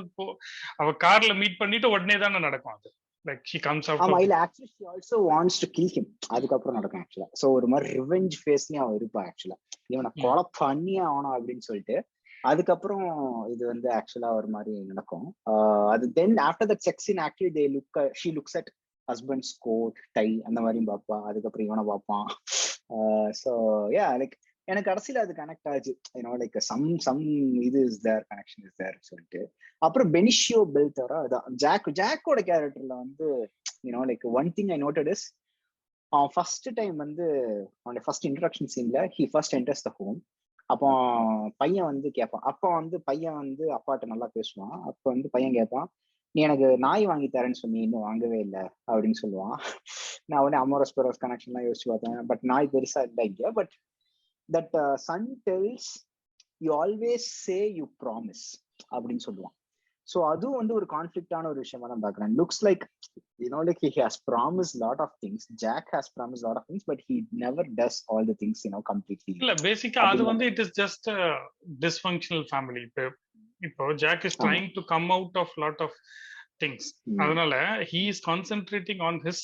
Speaker 1: அவ கார்ல மீட் பண்ணிட்டு உடனே தானே நடக்கும் அது. like she comes out
Speaker 2: ஆமா இல்ல actually she also wants to kill him. அதுக்கு அப்புறம் நடக்கும் ஆக்சுவலா. சோ ஒரு மாதிரி ரிவெஞ்ச் ஃபேஸ்லயும் அவ இருப்பா ஆக்சுவலா. இவனை கொலை பண்ணியே ஆகணும் அப்படின்னு சொல்லிட்டு. அதுக்கப்புறம் இது வந்து ஆக்சுவலா ஒரு மாதிரி நடக்கும். அது then after that sex in actually they look she looks at husband's coat tie அந்த மாதிரியும் பார்ப்பா. அதுக்கப்புறம் இவனை பார்ப்பான். ஸோ யா லைக் எனக்கு கடைசியில அது கனெக்ட் ஆச்சு. லைக் சம் இது is there connection is there சொல்லிட்டு. அப்புறம் பெனிஷியோ பெல்டரா ஜாக்கோட கேரக்டர்ல வந்து like one thing I noted is அவன் ஃபர்ஸ்ட் டைம் வந்து அவனோட ஃபர்ஸ்ட் இன்ட்ரடக்ஷன் சீன்ல he first enters the home. அப்போ பையன் வந்து கேட்பான். அப்போ வந்து பையன் வந்து அப்பாட்ட நல்லா பேசுவான். அப்போ வந்து பையன் கேட்பான், நீ எனக்கு நாய் வாங்கி தரேன்னு சொன்னி இன்னும் வாங்கவே இல்லை அப்படின்னு சொல்லுவான். நான் உடனே அமோரஸ் பெரோஸ் கனெக்ஷன்லாம் யோசிச்சு பார்த்தேன். பட் நாய் பெருசா இல்லை இங்க. But that son tells you always say you promise அப்படின்னு சொல்லுவான். சோ அதுவும் வந்து ஒரு கான்ஃபிளிக்டான ஒரு விஷயமா தான் பாக்குறேன். Looks like like he has promised lot of things. Jack has promised lot of things but he never does all the things completely.
Speaker 1: இல்ல பேசிக்கா அது வந்து it is just a dysfunctional family. இப்போ Jack is trying to come out of lot of things. அதனால he is concentrating on his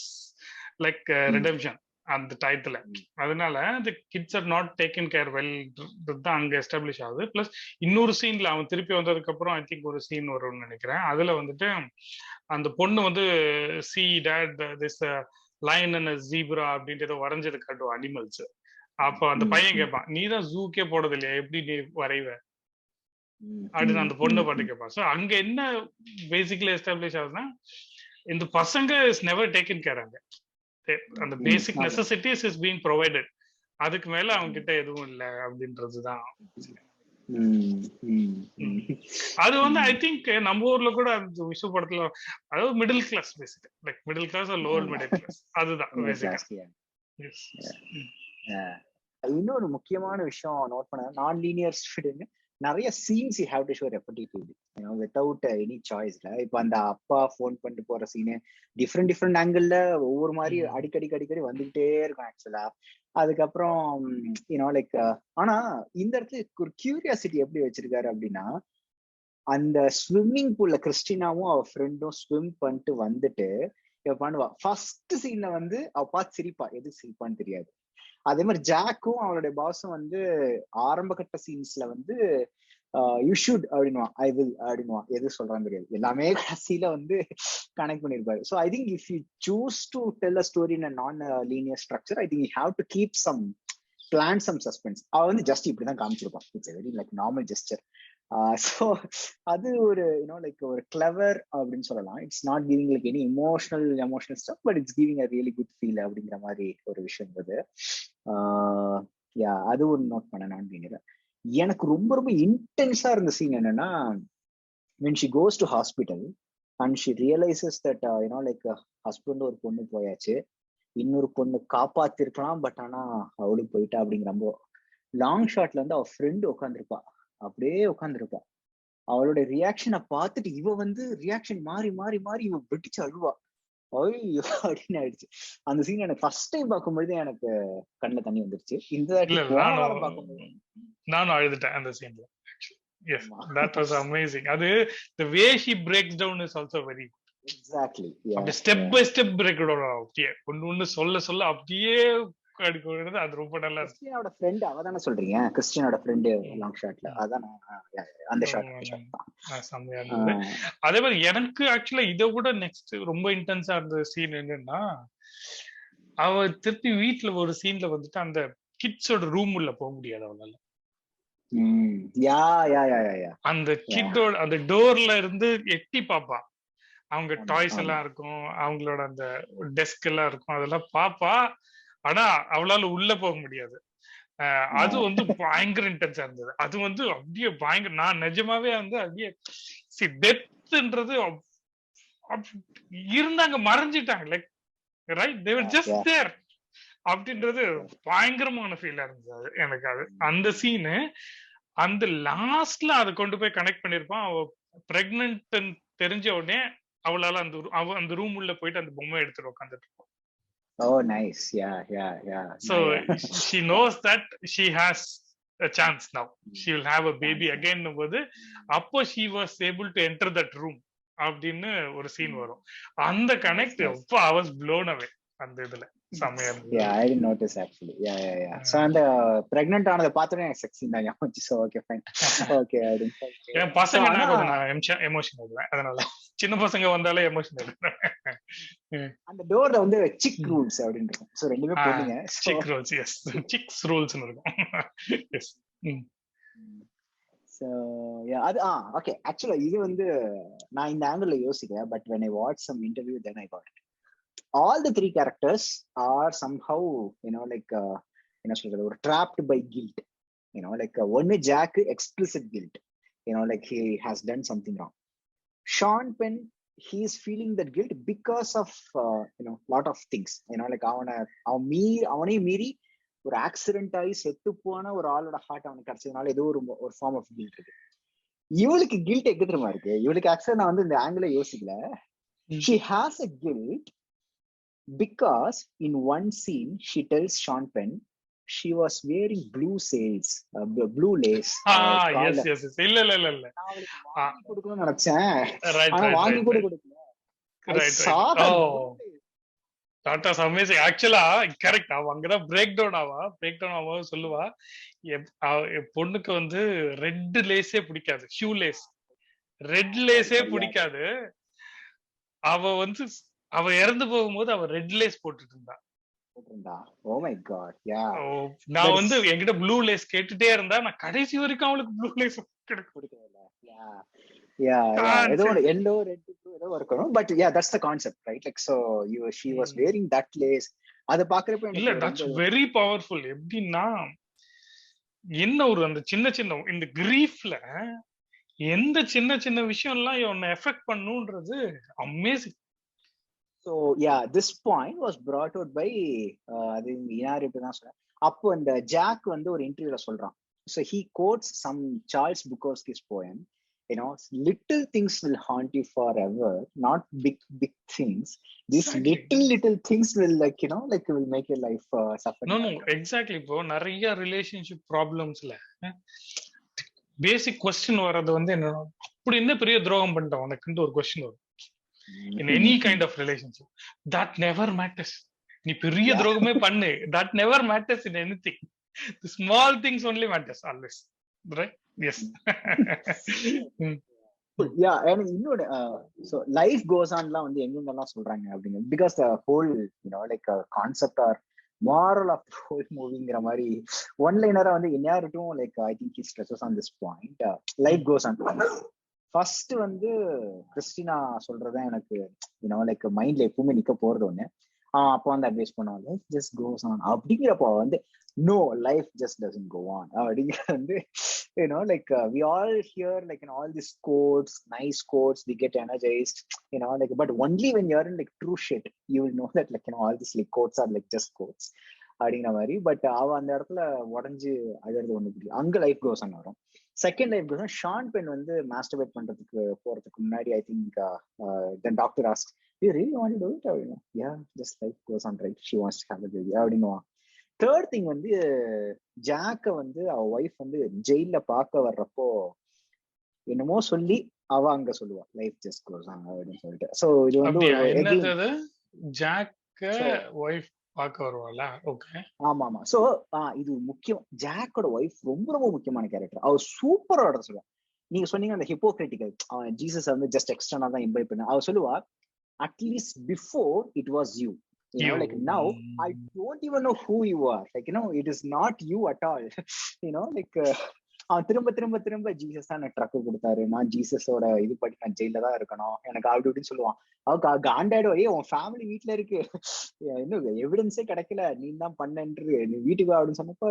Speaker 1: like redemption அந்த டயத்துல. அதனால the kids are not taken care well தான் அங்க எஸ்டாப்ளிஷ் ஆகுது. Plus இன்னொரு சீன்ல அவன் திருப்பி வந்ததுக்கு அப்புறம் ஐ திங்க் ஒரு சீன் வரும்னு நினைக்கிறேன். அதுல வந்துட்டு அந்த பொண்ணு வந்து see dad this line and zebra அப்படின்ட்டு ஏதோ வரைஞ்சது காட்டுவோம் அனிமல்ஸ். அப்போ அந்த பையன் கேட்பான், நீ தான் ஜூக்கே போடுறது இல்லையா, எப்படி நீ வரைவ அப்படின்னு அந்த பொண்ணை பாட்டு கேட்பான். ஸோ அங்க என்ன பேசிக்கலி எஸ்டாப்ளிஷ் ஆகுதுன்னா, இந்த பசங்க இஸ் நெவர் டேக்கன் கேர். அங்க அந்த பேசிக் நெசசிட்டிஸ் இஸ் பீங் ப்ரொவைடட். அதுக்கு மேல அவங்க கிட்ட எதுவும் இல்லை அப்படின்றதுதான். அது வந்து ஐ திங்க் நம்ம ஊர்ல கூட அந்த விஷு படத்துல, அதாவது middle class basic, like middle class lower middle class, அதுதான் பேசிக்கா.
Speaker 2: இன்னொரு முக்கியமான விஷயம் நோட் பண்ண, நான் லீனியர் ஸ்பீடுன்னு நிறைய scenes you have to show repetitively, without any சாய்ஸ்ல. இப்போ அந்த அப்பா ஃபோன் பண்ணிட்டு போற சீனு டிஃப்ரெண்ட் ஆங்கிள் ஒவ்வொரு மாதிரி அடிக்கடி வந்துகிட்டே இருக்கும் ஆக்சுவலா. அதுக்கப்புறம் லைக் ஆனா இந்த இடத்துல ஒரு கியூரியாசிட்டி எப்படி வச்சிருக்காரு அப்படின்னா, அந்த ஸ்விம்மிங் பூல்ல கிறிஸ்டினாவும் அவ ஃப்ரெண்டும் ஸ்விம் பண்ணிட்டு வந்துட்டு இவ பண்ணுவா. ஃபர்ஸ்ட் சீன்ல வந்து அவ பார்த்து சிரிப்பா, எது சிரிப்பான்னு தெரியாது. அதே மாதிரி ஜாக்கும் அவளுடைய பாஸும் வந்து ஆரம்ப கட்ட சீன்ஸ்ல வந்து யூ ஷுட் அப்படின்வான், ஐ வில் அப்படின்வான், எது சொல்றான்னு தெரியாது. எல்லாமே கடைசியில வந்து கனெக்ட் பண்ணிருப்பாரு. So I think if you choose to tell a story in a non linear structure, I think you have to keep some plan some suspense. அவ வந்து ஜஸ்ட் இப்படிதான் காமிச்சிருப்பான், it's very like normal gesture. So அது ஒரு like ஒரு clever அப்படின்னு சொல்லலாம். It's not giving like any emotional stuff, but it's giving a really good feel அப்படிங்கிற மாதிரி ஒரு விஷயம் இருந்தது. அது ஒரு நோட் பண்ண நான் லீனியர். எனக்கு ரொம்ப இன்டென்ஸா இருந்த சீன் என்னன்னா, when she goes to hospital and she realizes that like husband ஒரு பொண்ணு போயாச்சு, இன்னொரு பொண்ணு காப்பாத்திருக்கலாம், பட் ஆனா அவளும் போயிட்டா அப்படிங்கிறப்போ லாங் ஷாட்ல வந்து அவ ஃப்ரெண்டு உட்காந்துருப்பா, அப்படியே உட்காந்துருப்பா. அவளோட ரியாக்ஷனை பார்த்துட்டு இவ வந்து ரியாக்ஷன் மாறி இவ வெட்டிச்சு அழுவா. ஐயோ அப்படின்னு ஆயிடுச்சு. அந்த சீன் எனக்கு ஃபர்ஸ்ட் டைம் பார்க்கும்போது எனக்கு கண்ணுல தண்ணி வந்துருச்சு. இந்த பார்க்கும்போது
Speaker 1: நானும் அழுதுட்டேன் அந்த சீன்ல. Yes, that was amazing. அது the way she breaks down is also very
Speaker 2: exactly.
Speaker 1: அப்படியே step by step break down ஆகும். அப்படியே ஒன்னு சொல்ல அப்படியே அடிக்கிறது. அது ரொம்ப நல்லா இருக்கு.
Speaker 2: கிறிஸ்டியனோட ஃப்ரெண்ட் அவதானே சொல்றீங்க? கிறிஸ்டியனோட ஃப்ரெண்ட் லாங் ஷாட்ல அதான் அந்த ஷாட்
Speaker 1: செம்மையா இருந்தது. அதே மாதிரி எனக்கு ஆக்சுவலா இதை விட நெக்ஸ்ட் ரொம்ப இன்டென்ஸா இருந்த சீன் என்னன்னா, அவ திருப்பி வீட்டுல ஒரு சீன்ல வந்துட்டு அந்த கிட்ஸோட ரூம் உள்ள போக முடியாது அவளால. அந்த கிட்டோட அந்த டோர்ல இருந்து எட்டி பாப்பா, அவங்க டாய்ஸ் எல்லாம் இருக்கும், அவங்களோட அந்த டெஸ்க் எல்லாம் இருக்கும், அதெல்லாம் பாப்பா. ஆனா அவளால உள்ள போக முடியாது. அது வந்து பயங்கர இன்டென்ஸா இருந்தது. அது வந்து அப்படியே பயங்கர, நான் நிஜமாவே வந்து அப்படியே டெத்ன்றது இருந்தாங்க, மறைஞ்சிட்டாங்க, like right they were just there அப்படின்றது பயங்கரமான ஃபீலா இருந்தது எனக்கு. அது அந்த சீனு அந்த லாஸ்ட்ல அதை கொண்டு போய் கனெக்ட் பண்ணிருப்பான். அவ பிரெக்னன்ட் தெரிஞ்ச உடனே அவளால அந்த ரூம் உள்ள போயிட்டு அந்த பொம்மை எடுத்துட்டு உட்காந்துட்டு இருப்பான்.
Speaker 2: Oh, nice. Yeah.
Speaker 1: So she knows that she has a chance now. She will have a baby again. அப்போ she was able to enter that room அப்படின்னு ஒரு சீன் வரும். அந்த கனெக்ட் அப்போ I was blown away அந்த இதுல. செமையா இருந்தது.
Speaker 2: Yeah, I didn't notice actually. Yeah. So அந்த பிரெக்னன்ட் ஆனத பார்த்தனே செக்ஸி தான் ஞாபகம். So okay fine. Okay, I didn't.
Speaker 1: என் பசங்க நான் எமோஷன் ஆயிடுவேன். அதனால சின்ன பசங்க வந்தாலே எமோஷன் ஆயிடுவேன்.
Speaker 2: அந்த டோர்ல வந்து சிக் ரூல்ஸ் அப்படின்னு இருக்கும். சோ ரெண்டுமே போடுங்க.
Speaker 1: சிக் ரூல்ஸ், எஸ், சிக்ஸ் ரூல்ஸ்னு இருக்கும். எஸ்.
Speaker 2: So yeah, அது okay. Actually இது வந்து நான் இந்த ஆங்கிள்ல யோசிக்கிறேன். But when I watched some interview, then I got it. All the three characters are somehow like என்ன சொல்றது, ஒரு trapped by guilt. Like one Jack explicit guilt, like he has done something wrong. Sean Penn, he is feeling that guilt because of lot of things. Like அவனே மீறி ஒரு accident ஆகி செத்து போன ஒரு ஆளோட ஹார்ட் அவனுக்கு கிடைச்சதுனால ஏதோ ஒரு ஃபார்ம் ஆஃப் கில்ட் இருக்கு. இவளுக்கு கில்ட் எங்க தெரியுமா இருக்கு? இவளுக்கு ஆக்சுவலா நான் வந்து இந்த ஆங்கிள யோசிக்கல. She has a guilt because in one scene she tells Sean Penn she was wearing blue lace.
Speaker 1: Yes. இல்ல
Speaker 2: வாங்கி கொடுக்கணும்னு நினைச்சேன், ஆனா வாங்கி கூட கொடுக்கல.
Speaker 1: That was amazing. Actually, correct. அவ அங்கதான் பிரேக் டவுன் ஆவா சொல்லுவா, பொண்ணுக்கு வந்து ரெட் லேஸே பிடிக்காது, ஷூ லேஸ், ரெட் லேஸே பிடிக்காது. அவ வந்து அவ இறந்து போகும்போது அவ ரெட் லேஸ் போட்டுட்டு இருந்தா.
Speaker 2: Oh my God. யா,
Speaker 1: நான் வந்து என்கிட்ட ப்ளூ லேஸ் கேட்டுட்டே இருந்தா, நான் கடைசி வரைக்கும் அவளுக்கு ப்ளூ லேஸ்
Speaker 2: கொடுக்கல. யா யா யா, ஏதோ ஒரு yellow red ஏதோ இருக்கணும். But yeah, that's the concept, right? Like so she was wearing that lace. அத பாக்குறப்ப
Speaker 1: இல்ல,
Speaker 2: எனக்கு
Speaker 1: தட்ஸ் வெரி பவர்ஃபுல். எப்படின்னா என்ன ஒரு அந்த சின்ன சின்ன இந்த கிரீஃப்ல எந்த சின்ன சின்ன விஷயம் எல்லாம் உன்னை எஃபெக்ட் பண்ணுன்றது amazing.
Speaker 2: So yeah, this point was brought out by அது இனாரிட்டு தான் சொல்றேன். அப்போ இந்த ஜாக் வந்து ஒரு இன்டர்வியூல சொல்றான். So he quotes some Charles Bukowski's poem, you know, little things will haunt you forever, not big things. These little things will, like, you know, like will make your life suffer.
Speaker 1: No, exactly. இப்போ நிறைய relationship ப்ராப்ளம்ஸ்ல basic question வர்றது வந்து என்ன, அப்படி என்ன பெரிய துரோகம் பண்ணிட்டோம் உனக்குன்னு ஒரு கொஸ்டின் வரும். In any kind of relationship, that never matters. நீ பெரிய துரோகமே பண்ணு, that never matters in anything. The small things only matters always, right? Yes.
Speaker 2: Yeah, and இன்னொரு so life goes on லாம் வந்து எங்கெங்கெல்லாம் சொல்றாங்க அப்படிங்க, because the whole, you know, like concept or moral of the whole movieங்கிற மாதிரி ஒன்லைனரா வந்து இன்யாரிட்டும், like I think he stresses on this point, life goes on. First வந்து Christina சொல்றதுதான் எனக்கு, யூனோ, லைக் மைண்ட்ல எப்பவுமே நிக்க போறது ஒண்ணு. அப்போ வந்து அட்வைஸ் பண்ணுவாங்க, லைஃப் ஜஸ்ட் கோஸ் ஆன் அப்படிங்கிறப்போ வந்து no, life just doesn't go on அப்படிங்கிற வந்து, you know, like we all here like in all this quotes, nice quotes, we get energized, you know, like but only when you are in like true shit you will know that like, you know, all this like quotes are like just quotes அப்படிங்கிற மாதிரி. But அவ அந்த இடத்துல உடஞ்சு அழுறது ஒண்ணு பிடிக்கும். அங்க life goes on வரும். Second life goes on, Sean Penn வந்து மாஸ்டர்பேட் பண்றதுக்கு போறதுக்கு முன்னாடி I think then doctor ask, you really want to do it அப்படினா, yeah just life goes on, right, she wants to have a baby அப்படின்னுவான். Third thing வந்து ஜாக்க வந்து அவ ஒய்ஃப் வந்து ஜெயில பார்க்க வர்றப்போ என்னமோ சொல்லி அவ அங்க சொல்லுவா, லைஃப் ஜஸ்ட் கோஸ் ஆன் அப்படின்னு சொல்லிட்டு. சோ இது வந்து
Speaker 1: ஜாக்க ஒய்ஃப் பார்க்க வருவாளா? ஓகே,
Speaker 2: ஆமா ஆமா. சோ இது முக்கியம். ஜாக்கோட ஒய்ஃப் ரொம்ப ரொம்ப முக்கியமான கேரக்டர். அவ சூப்பரா சொல்லுவா. நீங்க சொன்னீங்க அந்த ஹிப்போக்ரிட்டிக்கல், ஜீசஸ் வந்து ஜஸ்ட் எக்ஸ்டர்னா தான் இம்பை பண்ண. அவ சொல்லுவா, at least before it was you, you know, like now I don't even know who you are, like, you know, it is not you at all. You know, like அவன் திரும்ப திரும்ப திரும்ப Jesus தான் எனக்கு ட்ரக்கு கொடுத்தாரு, நான் ஜீசஸோட இது படி நான் ஜெயில தான் இருக்கணும் எனக்கு அப்படி இப்படின்னு சொல்லுவான். அவ காண்டாயிடும், ஏ உன் ஃபேமிலி வீட்டுல இருக்கு, இன்னும் எவிடன்ஸே கிடைக்கல, நீ தான் பண்ணன்று, நீ வீட்டுக்கு அப்படின்னு சொன்னப்போ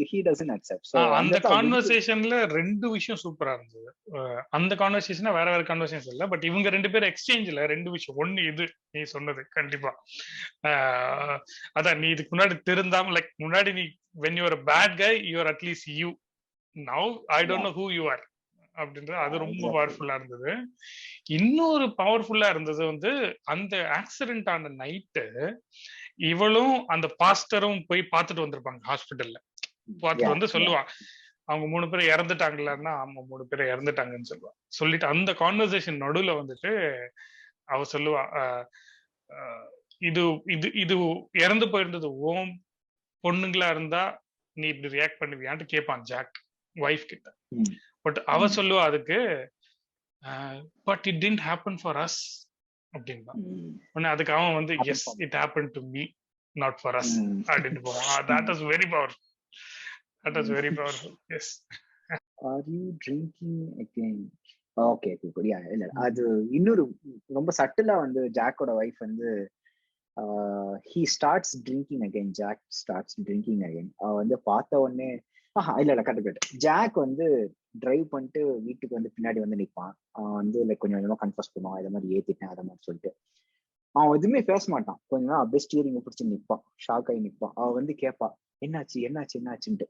Speaker 2: he doesn't accept. So
Speaker 1: அந்த கான்வர்சேஷன்ல ரெண்டு விஷயம் சூப்பரா இருந்தது. அந்த கான்வர்சேஷனா வேற வேற கான்வர்சேஷன் இல்ல, பட் இவங்க ரெண்டு பேரும் எக்ஸ்சேஞ்ச்ல ரெண்டு விஷயம். ஒண்ணு இது நீ சொன்னது கண்டிப்பா, அதான் நீ இதுக்கு முன்னாடி திருந்தாம, லைக் முன்னாடி நீ when you are a bad guy you are at least you, now I don't know who you are அப்படின்றது அது ரொம்ப பவர்ஃபுல்லா இருந்தது. இன்னொரு பவர்ஃபுல்லா இருந்தது வந்து அந்த ஆக்சிடென்ட் ஆன நைட்டு இவளும் அந்த பாஸ்டரும் போய் பார்த்துட்டு வந்திருப்பாங்க ஹாஸ்பிட்டல்ல. பார்த்துட்டு வந்து சொல்லுவா, அவங்க 3 பேரும் இறந்துட்டாங்களான்னா, ஆமா 3 பேரும் இறந்துட்டாங்கன்னு சொல்லுவா. சொல்லிட்டு அந்த கான்வர்சேஷன் நடுவுல வந்துட்டு அவ சொல்லுவா, இது இது இது இறந்து போயிருந்தது ஓம் பொண்ணுங்களா இருந்தா நீ இப்படி ரியாக்ட் பண்ணுவியான்ட்டு கேட்பான் ஜாக் வைஃப் கிட்ட. பட் அவ சொல்லுவா அதுக்கு, but it didn't happen for us அப்படின்பா. உடனே அதுக்கு அவன் வந்து, yes it happen to me not for us அப்படின்ட்டு போவான். That is very powerful. That was very powerful. Yes.
Speaker 2: Are you drinking again? Okay, good. Yeah, இல்ல அது இன்னொரு ரொம்ப சட்டிலா வந்து ஜாக்கோட வைஃப் வந்து he starts drinking again. Jack starts drinking again. அவ வந்து பார்த்த உடனே இல்ல கரெக்ட். ஜாக் வந்து டிரைவ் பண்ணிட்டு வீட்டுக்கு வந்து பின்னாடி வந்து நிற்பான். அவன் வந்து லைக் கொஞ்சம் கொஞ்சமா கன்ஃபர்ஸ் பண்ணுவான், இதை மாதிரி ஏத்திட்டேன் அதை மாதிரி சொல்லிட்டு. அவன் எதுவுமே பேச மாட்டான். கொஞ்ச நேரம் அப்படியே ஸ்டீரிங் பிடிச்சி நிற்பான், ஷாக் ஆகி நிற்பான். அவன் வந்து கேட்பா, என்னாச்சு என்னாச்சு என்னாச்சுன்ட்டு.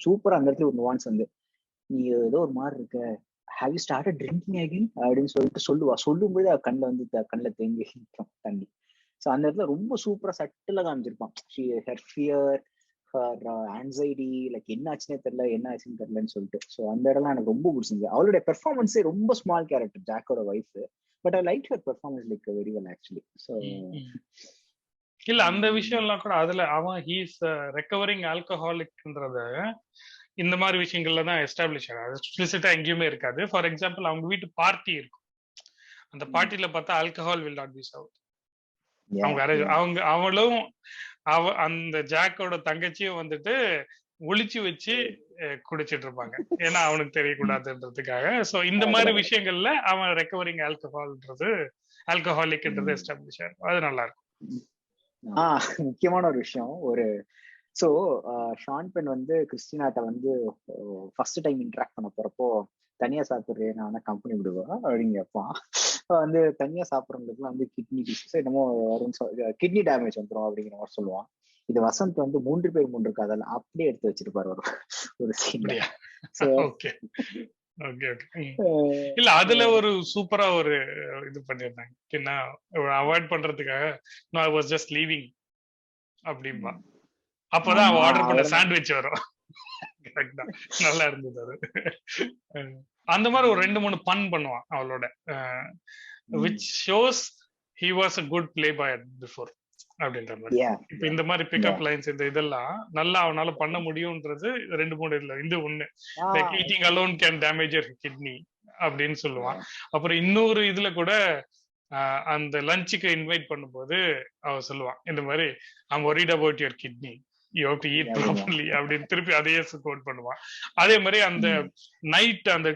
Speaker 2: சூப்பரா அந்த இடத்துல ஒரு நுவான்ஸ் வந்து, நீ ஏதோ ஒரு மாதிரி இருக்க, have you started drinking again அப்படின்னு சொல்லிட்டு சொல்லுவா. சொல்லும்போது கண்ணில் வந்து கண்ணில் தேங்கி தண்ணி. ஸோ அந்த இடத்துல ரொம்ப சூப்பரா சட்டிலா காமிச்சிருப்பான். Her fear, her anxiety, like என்ன ஆச்சுன்னே தெரியல, என்ன ஆச்சுன்னு தெரியலன்னு சொல்லிட்டு. ஸோ அந்த இடம்லாம் எனக்கு ரொம்ப பிடிச்சிருந்தது. அவளுடைய பெர்ஃபார்மன்ஸே ரொம்ப ஸ்மால் கேரக்டர் ஜாக்கோட wife, but I like her performance like very well actually. So
Speaker 1: இல்ல அந்த விஷயம் எல்லாம் கூட அதுல அவன் ஹீஸ் ரெக்கவரிங் ஆல்கஹாலிக்ன்றத இந்த மாதிரி விஷயங்கள்ல தான் எஸ்டாப்ளிஷ் ஆகாது. எக்ஸ்பிளிசிட்டா எங்கேயுமே இருக்காது. ஃபார் எக்ஸாம்பிள் அவங்க வீட்டு பார்ட்டி இருக்கும், அந்த பார்ட்டில பார்த்தா alcohol will not be served. அவங்க அவங்க அவளும் அந்த ஜாக்கோட தங்கச்சியும் வந்துட்டு ஒளிச்சு வச்சு குடிச்சிட்டு இருப்பாங்க, ஏன்னா அவனுக்கு தெரியக்கூடாதுன்றதுக்காக. சோ இந்த மாதிரி விஷயங்கள்ல அவன் ரெக்கவரிங் ஆல்கஹாலிக்ன்றது எஸ்டாப்ளிஷ் ஆகும். அது நல்லா இருக்கும்.
Speaker 2: முக்கியமான ஒரு விஷயம். சோ ஷான் பென் வந்து கிறிஸ்டினாட்ட வந்து ஃபர்ஸ்ட் டைம் இன்டராக்ட் பண்ண போறப்போ, தனியா சாப்பிடுறேன் நான் கம்பெனி விடுவேன் அப்படின்னு கேட்பான். வந்து தனியா சாப்பிட்றவங்களுக்குலாம் வந்து கிட்னி டிசீஸ் என்னமோ கிட்னி டேமேஜ் வந்துடும் அப்படிங்கிற மாதிரி சொல்லுவான். இது வசந்த் வந்து 3 பேர் 3 இருக்கு அதெல்லாம் அப்படியே எடுத்து வச்சிருப்பாரு ஒரு சீன்ல.
Speaker 1: இல்ல அதுல ஒரு சூப்பரா ஒரு இது பண்ணிருந்தாங்க, அவாய்ட் பண்றதுக்காக ஐ வாஸ் ஜஸ்ட் லீவிங் அப்படின்பா. அப்பதான் அவன் ஆர்டர் பண்ண சாண்ட்விச் வரும். நல்லா இருந்தது அது. அந்த மாதிரி ஒரு 2-3 பன் பண்ணுவான் அவளோட, which shows he was a good playboy before அப்படின்ற மாதிரி. இப்ப இந்த மாதிரி பிக்கப் லைன்ஸ் இந்த இதெல்லாம் நல்லா அவனால பண்ண முடியும்ன்றது 2-3 இல்ல இந்த ஒண்ணு, like eating alone can damage your kidney அப்படின்னு சொல்லுவான். அப்புறம் இன்னொரு இதுல கூட அந்த லஞ்சுக்கு இன்வைட் பண்ணும்போது அவ சொல்லுவான் இந்த மாதிரி I'm worried about your kidney, you have to eat properly அப்படின்னு திருப்பி அதையே கோட் பண்ணுவான். அதே மாதிரி அந்த நைட் அந்த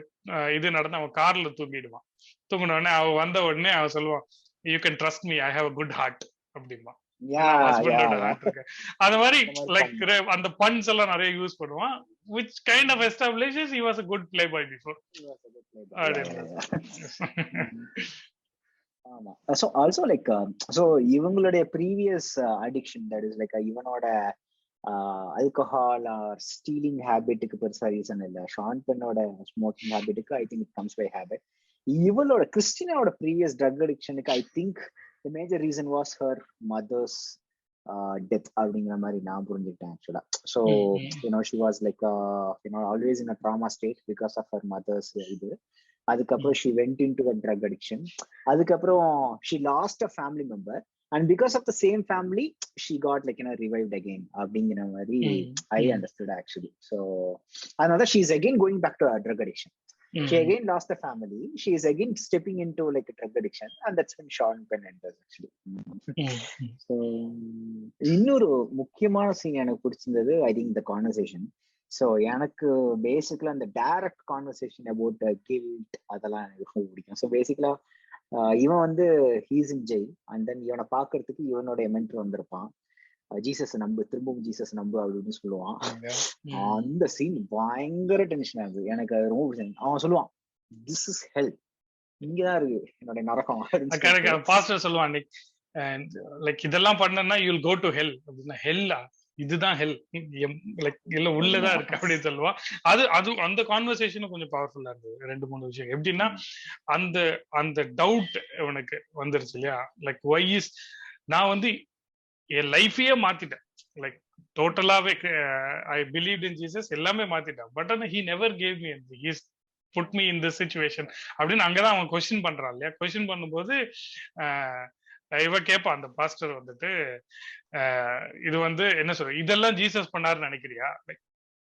Speaker 1: இது நடந்து அவன் கார்ல தூங்கிடுவான். தூங்கின உடனே அவ வந்த உடனே அவன் சொல்லுவான் you can trust me, I have a good heart அப்படிமா. அந்த மாதிரி லைக் அந்த பன்ஸ் எல்லாம் நிறைய யூஸ் பண்ணுவான், which kind of establishes he was a good playboy before.
Speaker 2: So also like so இவங்களுடைய previous addiction, that is like இவனோட alcohol or stealing habitக்கு பெருசா ரீசன் இல்ல. ஷான் பென்னோட ஸ்மோக்கிங் ஹாபிட்டுக்கு I think it comes by habit. இவளோட கிறிஸ்டினாவோட previous drug addictionக்கு I think the major reason was her mother's death அப்படிங்கிற மாதிரி நான் புரிஞ்சுக்கிட்டேன் ஆக்சுவலா. So she was like always in a trauma state because of her mother's இது. அதுக்கப்புறம் she went into a drug addiction. அதுக்கப்புறம் she lost a family member and because of the same family she got like revived again அப்படிங்கிற மாதிரி I understood actually. So another she is again going back to a drug addiction. She again lost the family, she is again stepping into like a drug addiction, and that's when Sean Penn enters actually. So இன்னொரு முக்கியமான scene எனக்கு பிடிச்சிருந்தது I think the conversation. So எனக்கு பேசிக்கலா அந்த direct conversation about guilt அதெல்லாம் எனக்கு ரொம்ப பிடிக்கும். ஸோ பேசிக்கலா இவன் வந்து he's in jail and then இவனை பாக்குறதுக்கு இவனோட மென்டர் வந்திருப்பான், ஜீசஸ் நம்பு, திரும்பவும் ஜீசஸ் நம்பு அப்படின்னு சொல்லுவான். அந்த சீன் பயங்கர டென்ஷன் ஆகுது எனக்கு, அது ரொம்ப பிடிச்சது. அவன் சொல்லுவான் திஸ் இஸ் ஹெல், இங்கதான் இருக்கு என்னோட நரகம்.
Speaker 1: பாஸ்டர் சொல்லுவான் லைக் இதெல்லாம் பண்ணனா you will go to hell அப்படின்னா, ஹெல்லா இதுதான் ஹெல், லைக் இல்ல உள்ளதான் இருக்கு அப்படின்னு சொல்லுவான். அது அந்த கான்வர்சேஷனும் கொஞ்சம் பவர்ஃபுல்லா இருந்தது. 2-3 விஷயம் எப்படின்னா, அந்த அந்த டவுட் உனக்கு வந்துருச்சு இல்லையா, லைக் ஒய் இஸ் நான் வந்து என் லைஃபையே மாத்திட்டேன், லைக் டோட்டலாவே ஐ பிலீவ் இன் ஜீசஸ் எல்லாமே மாத்திட்டேன், பட் ஆனா he never gave me he put me in this situation அப்படின்னு அங்கதான் அவன் கொஸ்டின் பண்றான் இல்லையா. கொஸ்டின் பண்ணும்போது இவ கேட்பான் அந்த பாஸ்டர் வந்துட்டு, இது வந்து என்ன சொல்ற இதெல்லாம் ஜீசஸ் பண்ணாருன்னு நினைக்கிறியா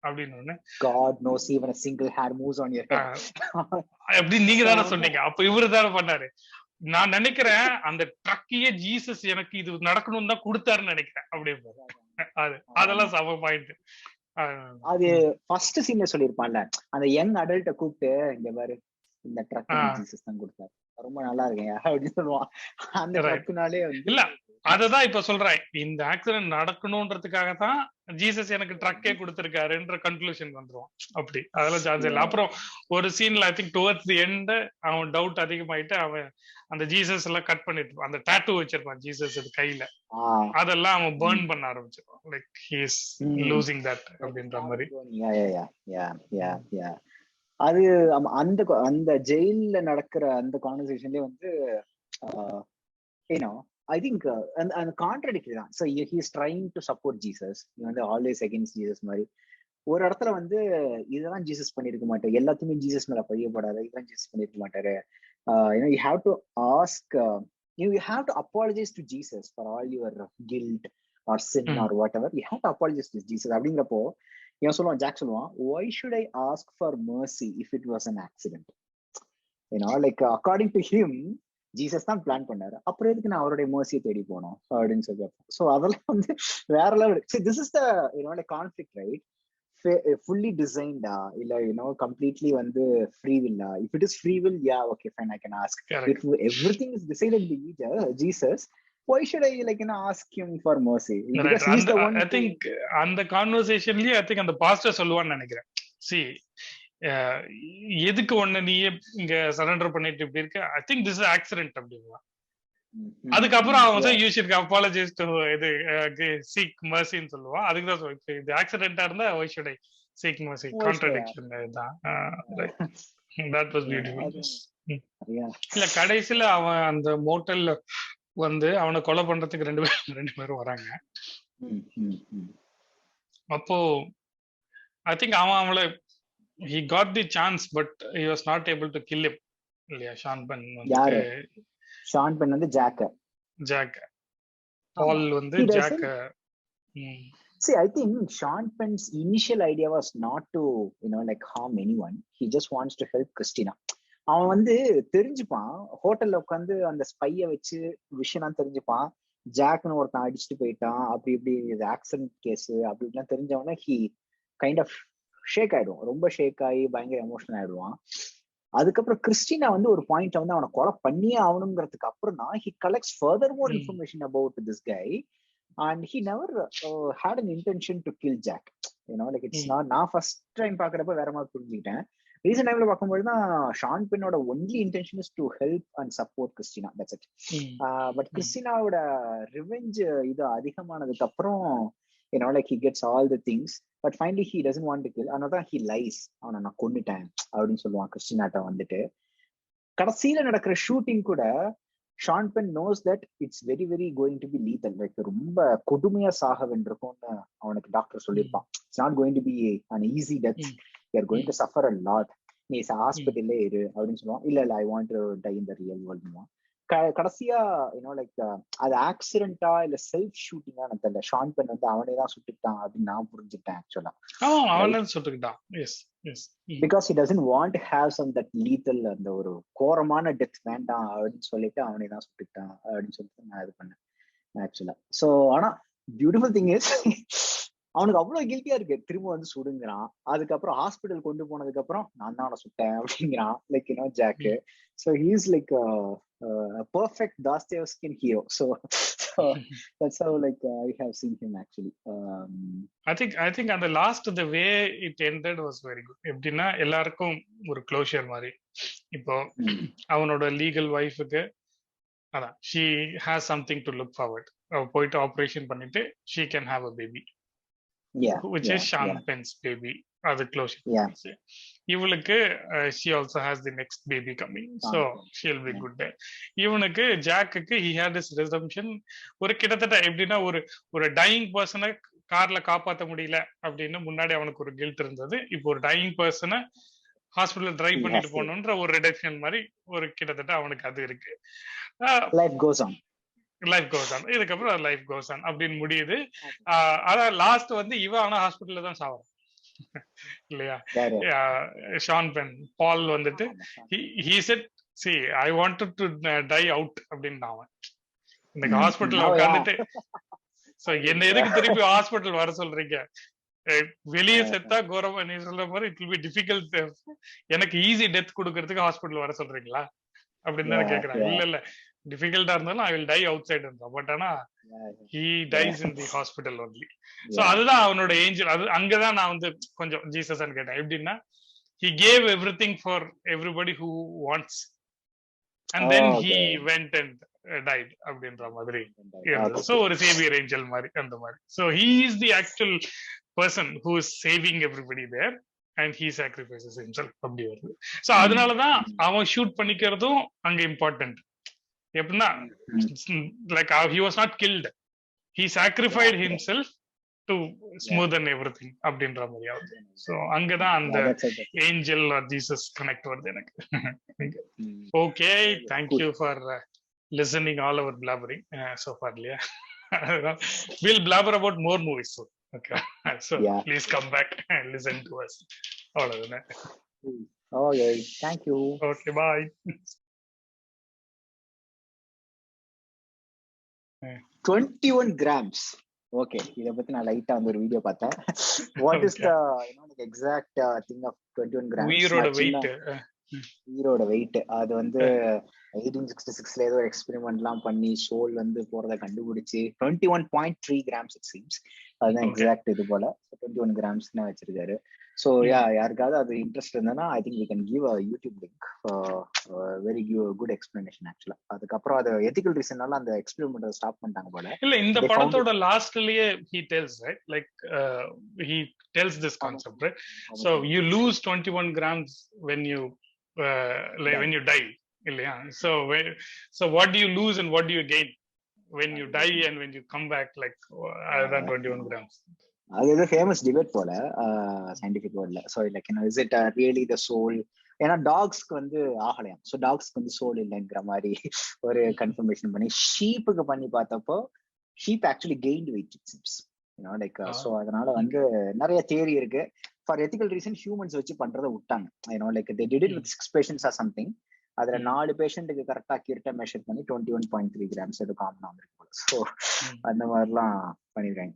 Speaker 1: அப்படின்னு.
Speaker 2: God knows even a single hair moves on your head
Speaker 1: அப்படி நீங்க தானே சொன்னீங்க, அப்ப இவரு தானே பண்ணாரு. நான் நினைக்கிறேன் அந்த ட்ரக்கையே ஜீசஸ் எனக்கு இது நடக்கணும்னு தான் கொடுத்தாருன்னு நினைக்கிறேன் அப்படின்னு. அதெல்லாம் சம பாயிண்ட்.
Speaker 2: அது ஃபர்ஸ்ட் சீன்ல சொல்லிருப்பான்ல, அந்த யங் அடல்ட்ட கூப்பிட்டு இங்க பாரு இந்த ட்ரக் ஜீசஸ் தான் கொடுத்தாரு, ரொம்ப நல்லா இருக்கேன் அப்படின்னு சொல்லுவான். அந்த ட்ரக்குனாலே
Speaker 1: இல்ல அததான் இப்ப சொல்றேன், இந்த ஆக்சிடென்ட் நடக்கணும்ன்றதுக்காக தான் ஜீசஸ் எனக்கு ட்ரக்கே கொடுத்திருக்காருன்ற கன்க்ளூஷன் வந்துருவான். அப்படி அதெல்லாம் சார்ஜ் இல்லை. அப்புறம் ஒரு சீன்ல I think towards the end அவன் டவுட் அதிகமாயிட்டு அவன் அந்த ஜீசஸ் எல்லாம் கட் பண்ணிட்டு அந்த டாட்டூ வச்சிருப்பான் ஜீசஸ் கையில, அதெல்லாம் அவன் பர்ன் பண்ண ஆரம்பிச்சிருவான், like he is losing that அப்படின்ற மாதிரி.
Speaker 2: அது அந்த அந்த ஜெயில்ல நடக்கிற அந்த கான்வர்சேஷன்லயே வந்து I think அந்த கான்ட்ரடிக்டரி தான். So he is trying to support Jesus, வந்து ஆல்வேஸ் அகேன்ஸ்ட் ஜீசஸ் மாதிரி. ஒரு இடத்துல வந்து இதெல்லாம் ஜீசஸ் பண்ணிருக்க மாட்டாரு, எல்லாத்தையுமே ஜீசஸ் மேல பையப்படாது, இதெல்லாம் ஜீசஸ் பண்ணிருக்க மாட்டாரு. You have to ask, you have to apologize to Jesus for all your guilt or sin or whatever. You have to apologize to Jesus அப்படிங்கிறப்போ இவன் சொல்லுவான், ஜாக் சொல்லுவான், why should I ask for mercy if it was an accident? Like according to him, Jesus தான் plan பண்ணாரு, அப்புறம் எதுக்கு நான் அவருடைய மர்சியை தேடி போனோம் அப்படின்னு சொல்லி. ஸோ அதெல்லாம் வந்து வேற level. This is the conflict, right? fully designed illa completely வந்து free will. If it is free will, yeah, okay, fine, I can ask.
Speaker 1: Correct.
Speaker 2: If everything is decided by Jesus, why should I ask him for mercy? Because he's the one.
Speaker 1: I think அந்த கான்வர்சேஷன்லயே I think அந்த pastor சொல்லுவான்னு நினைக்கிறேன். see எதுக்கு ஒண்ணு நீ இங்க surrender பண்ணிட்டு இப்படி இருக்க, I think this is accident அப்படிங்களா. அதுக்கப்புறம் அவன் வந்து யூ ஷுட் அப்பாலஜைஸ் டு இது சீக் மர்சின்னு சொல்லுவான். அதுக்கு தான் இது ஆக்சிடென்ட்டா இருந்தா why should I seek mercy? Contradiction தான். that was beautiful. இல்ல கடைசில அவன் அந்த மோட்டல்ல வந்து அவனை கொலை பண்றதுக்கு ரெண்டு பேரும் வராங்க. அப்போ I think அவளை he got the chance but he was not able to kill him இல்லையா? ஷான் பென் வந்து
Speaker 2: ஷான் பென் வந்து ஜாக்
Speaker 1: பால் வந்து jack.
Speaker 2: See, I think Sean Penn's initial idea was not to harm anyone. He just wants to help Christina. அவன் வந்து தெரிஞ்சுப்பான், ஹோட்டல்ல உட்காந்து அந்த ஸ்பைய வச்சு விஷயம் தெரிஞ்சுப்பான், ஜாக்னு ஒருத்தன் அடிச்சுட்டு போயிட்டான், அப்படி இப்படி ஆக்சிடென்ட் கேஸ் அப்படி இப்படிலாம் தெரிஞ்சவன ஹி கைண்ட் ஆஃப் ஷேக் ஆயிடுவான், ரொம்ப ஷேக் ஆகி பயங்கர எமோஷனல் ஆயிடுவான். அதுக்கப்புறம் கிறிஸ்டினா வந்து ஒரு பாயிண்ட் வந்து அவனை கொலை பண்ணியே ஆகணுங்கிறதுக்கு அப்புறம் தான் he collects further more information about this guy and he never had an intention to kill Jack. It's not. நான் ஃபர்ஸ்ட் டைம் பாக்குறப்ப வேற மாதிரி புரிஞ்சுக்கிட்டேன். ரீசன்ட் டைம்ல பார்க்கும்போது தான் ஷான் பென்னோட only intention is to help and support Christina, that's it. But கிறிஸ்டினாவோட ரிவெஞ்ச் இது அதிகமானதுக்கு அப்புறம் he gets all the things but finally he doesn't want to kill. அதனால he lies, அவனை நான் கொன்னுட்டேன் அப்படின்னு சொல்லுவான் கிறிஸ்டினாட்ட வந்துட்டு. கடைசியில நடக்கிற ஷூட்டிங் கூட Sean Penn knows that it's very very going to be lethal, ரொம்ப கொடுமையா சாக வேண்டியிருக்கும்னு அவனுக்கு டாக்டர் சொல்லியிருப்பான். It's not going to be an easy death, you are going to suffer a lot, நீ ஹாஸ்பிட்டல்லே இரு அப்படின்னு சொல்லுவான். இல்ல I want to die in the real world. கடைசியா அது ஆக்சிடென்டா இல்ல செல்ஃப் ஷூட்டிங்கா எனக்கு தெரியல. ஷான் பென் வந்து அவனே தான் சுட்டுக்கிட்டான் அப்படின்னு நான் புரிஞ்சுட்டேன் ஆக்சுவலா.
Speaker 1: அவனே சுட்டுக்கிட்டான்.
Speaker 2: Because he doesn't want to have some that lethal, அந்த ஒரு கோரமான டெத் வேண்டாம் அப்படின்னு சொல்லிட்டு அவனே தான் சுட்டுக்கிட்டான் அப்படின்னு சொல்லிட்டு நான் இது பண்ணேன் ஆக்சுவலா. சோ ஆனா பியூட்டிஃபுல் திங் இஸ் அவனுக்கு அவ்வளவு கில்ட்டியா இருக்கு, திரும்ப வந்து சுடுங்கிறான். அதுக்கப்புறம் ஹாஸ்பிட்டல் கொண்டு போனதுக்கு அப்புறம் நான் தான் அவனை சுட்டேன் அப்படிங்கிறான் jack. So he's like a perfect Dostoevskian hero. So that's how I have seen him actually.
Speaker 1: I think and the last the way it ended was very good. எப்படின்னா எல்லாருக்கும் ஒரு க்ளோஷர் மாதிரி. இப்போ அவனோட லீகல் வைஃபுக்கு அதான் she has something to look forward. அவ போயிட்டு operation பண்ணிட்டு she can have a baby. Which is Sean Penn's baby. அது க்ளோஷர். இவளுக்கு she also has the next baby coming, so she'll be good there. இவனுக்கு ஜாக்குக்கு he had his redemption. ஒரு கிட்டத்தட்ட எப்படின்னா ஒரு டையிங் பர்சனை கார்ல காப்பாற்ற முடியல அப்படின்னு முன்னாடி அவனுக்கு ஒரு கில்ட் இருந்தது. இப்போ ஒரு டையிங் பர்சனை ஹாஸ்பிட்டல் டிரைவ் பண்ணிட்டு போகணுன்ற ஒரு ரிடக்ஷன் மாதிரி ஒரு கிட்டத்தட்ட அவனுக்கு அது இருக்கு.
Speaker 2: லைஃப் கோஸ் ஆன்
Speaker 1: இதுக்கப்புறம் லைஃப் கோஸ் ஆன் அப்படின்னு முடியுது. அதான் லாஸ்ட் வந்து இவன் ஆனா ஹாஸ்பிட்டல்ல தான் சாவறான் இல்லையா? ஷான் பென் பால் வந்துட்டு he said see I wanted to die out அப்படின்னு அவன் இந்த ஹாஸ்பிட்டல்ல உட்கார்ந்துட்டு சோ என்ன எதுக்கு திருப்பி ஹாஸ்பிட்டல் வர சொல்றீங்க, வெளியே செத்தா கோரமா நீ சொல்ற மாதிரி இட் will be difficult, எனக்கு ஈஸி டெத் கொடுக்கறதுக்கு ஹாஸ்பிட்டல் வர சொல்றீங்களா அப்படின்னு தான் கேக்குறான். இல்ல டிஃபிகல்ட்டா இருந்தாலும் I will die outside என்றான். பட் ஆனா he dies in the hospital only. So அதுதான் அவனோட ஏஞ்சல். அது அங்கதான் நான் வந்து கொஞ்சம் ஜீசஸ் கேட்டேன். எப்படின்னா he gave everything for everybody who wants and then he went and died அப்படின்ற மாதிரி. So ஒரு சேவியர் ஏஞ்சல் மாதிரி அந்த மாதிரி. So he is the actual person who is saving everybody there and he sacrifices himself அப்படி வருது. So அதனாலதான் அவன் ஷூட் பண்ணிக்கிறதும் அங்க இம்பார்ட்டன்ட். எப்படின்னா he was not killed, he sacrificed himself to smoothen everything அப்படின்ற மாதிரி ஆகுது. ஸோ அங்கதான் அந்த ஏஞ்சல் ஆர் ஜீசஸ் கனெக்ட் வருது எனக்கு. Okay, thank you for listening all our blabbering so far இல்லையா? we'll blabber about more movies soon. Okay, so please come back and listen to us. அவ்வளவுதானே?
Speaker 2: Okay, thank you.
Speaker 1: Okay, bye.
Speaker 2: 21 grams. Okay, இத பத்தி நான் லைட்டா வந்து ஒரு video பார்த்தேன். What is the exact thing of 21 grams?
Speaker 1: உயிரோட வெயிட்,
Speaker 2: உயிரோட வெயிட். அது வந்து 1866ல ஏதோ எக்ஸ்பெரிமெண்ட்லாம் பண்ணி சோல் வந்து போறத கண்டுபிடிச்சு 21.3 grams it seems. அதுதான் எக்ஸாக்ட் இது போல 21 grams வச்சிருக்காரு. ஸோ யாருக்காவது அது இன்ட்ரெஸ்ட் இருந்ததுன்னா I think we can give a YouTube link, very good explanation ஆக்சுவலா. அதுக்கப்புறம் அது எத்திக்கல் ரீசன்னால அந்த எக்ஸ்பெரிமெண்ட் ஸ்டாப் பண்ணிட்டாங்க போல.
Speaker 1: இல்ல இந்த படத்தோட லாஸ்ட்லயே he tells, right, like he tells this concept, right? So you lose 21 grams when you when you die, இல்லையா? So what do you lose and what do you gain when you die and when you come back, like other than 21 grams?
Speaker 2: அது ஏதோ famous debate போல scientific வேர்ல்ட்ல. So like is it really the soul? ஏன்னா டாக்ஸ்க்கு வந்து ஆகலையாம். So டாக்ஸ்க்கு வந்து soul இல்லைங்கிற மாதிரி ஒரு கன்ஃபர்மேஷன் பண்ணி ஷீப்புக்கு பண்ணி பார்த்தப்போ sheep actually gained weight it seems, like. So அதனால வந்து நிறைய தியரி இருக்கு. ஃபார் எத்திக்கல் ரீசன் ஹியூமன்ஸ் வச்சு பண்றதை விட்டாங்க. Like they did it with 6 patients or something. அதுல 4 பேஷண்ட்டுக்கு கரெக்டா அக்யூரேட்டா மெஷர் பண்ணி 21.3 grams எது காமனா வந்துருக்கு போல. ஸோ அந்த மாதிரிலாம் பண்ணிருக்காங்க.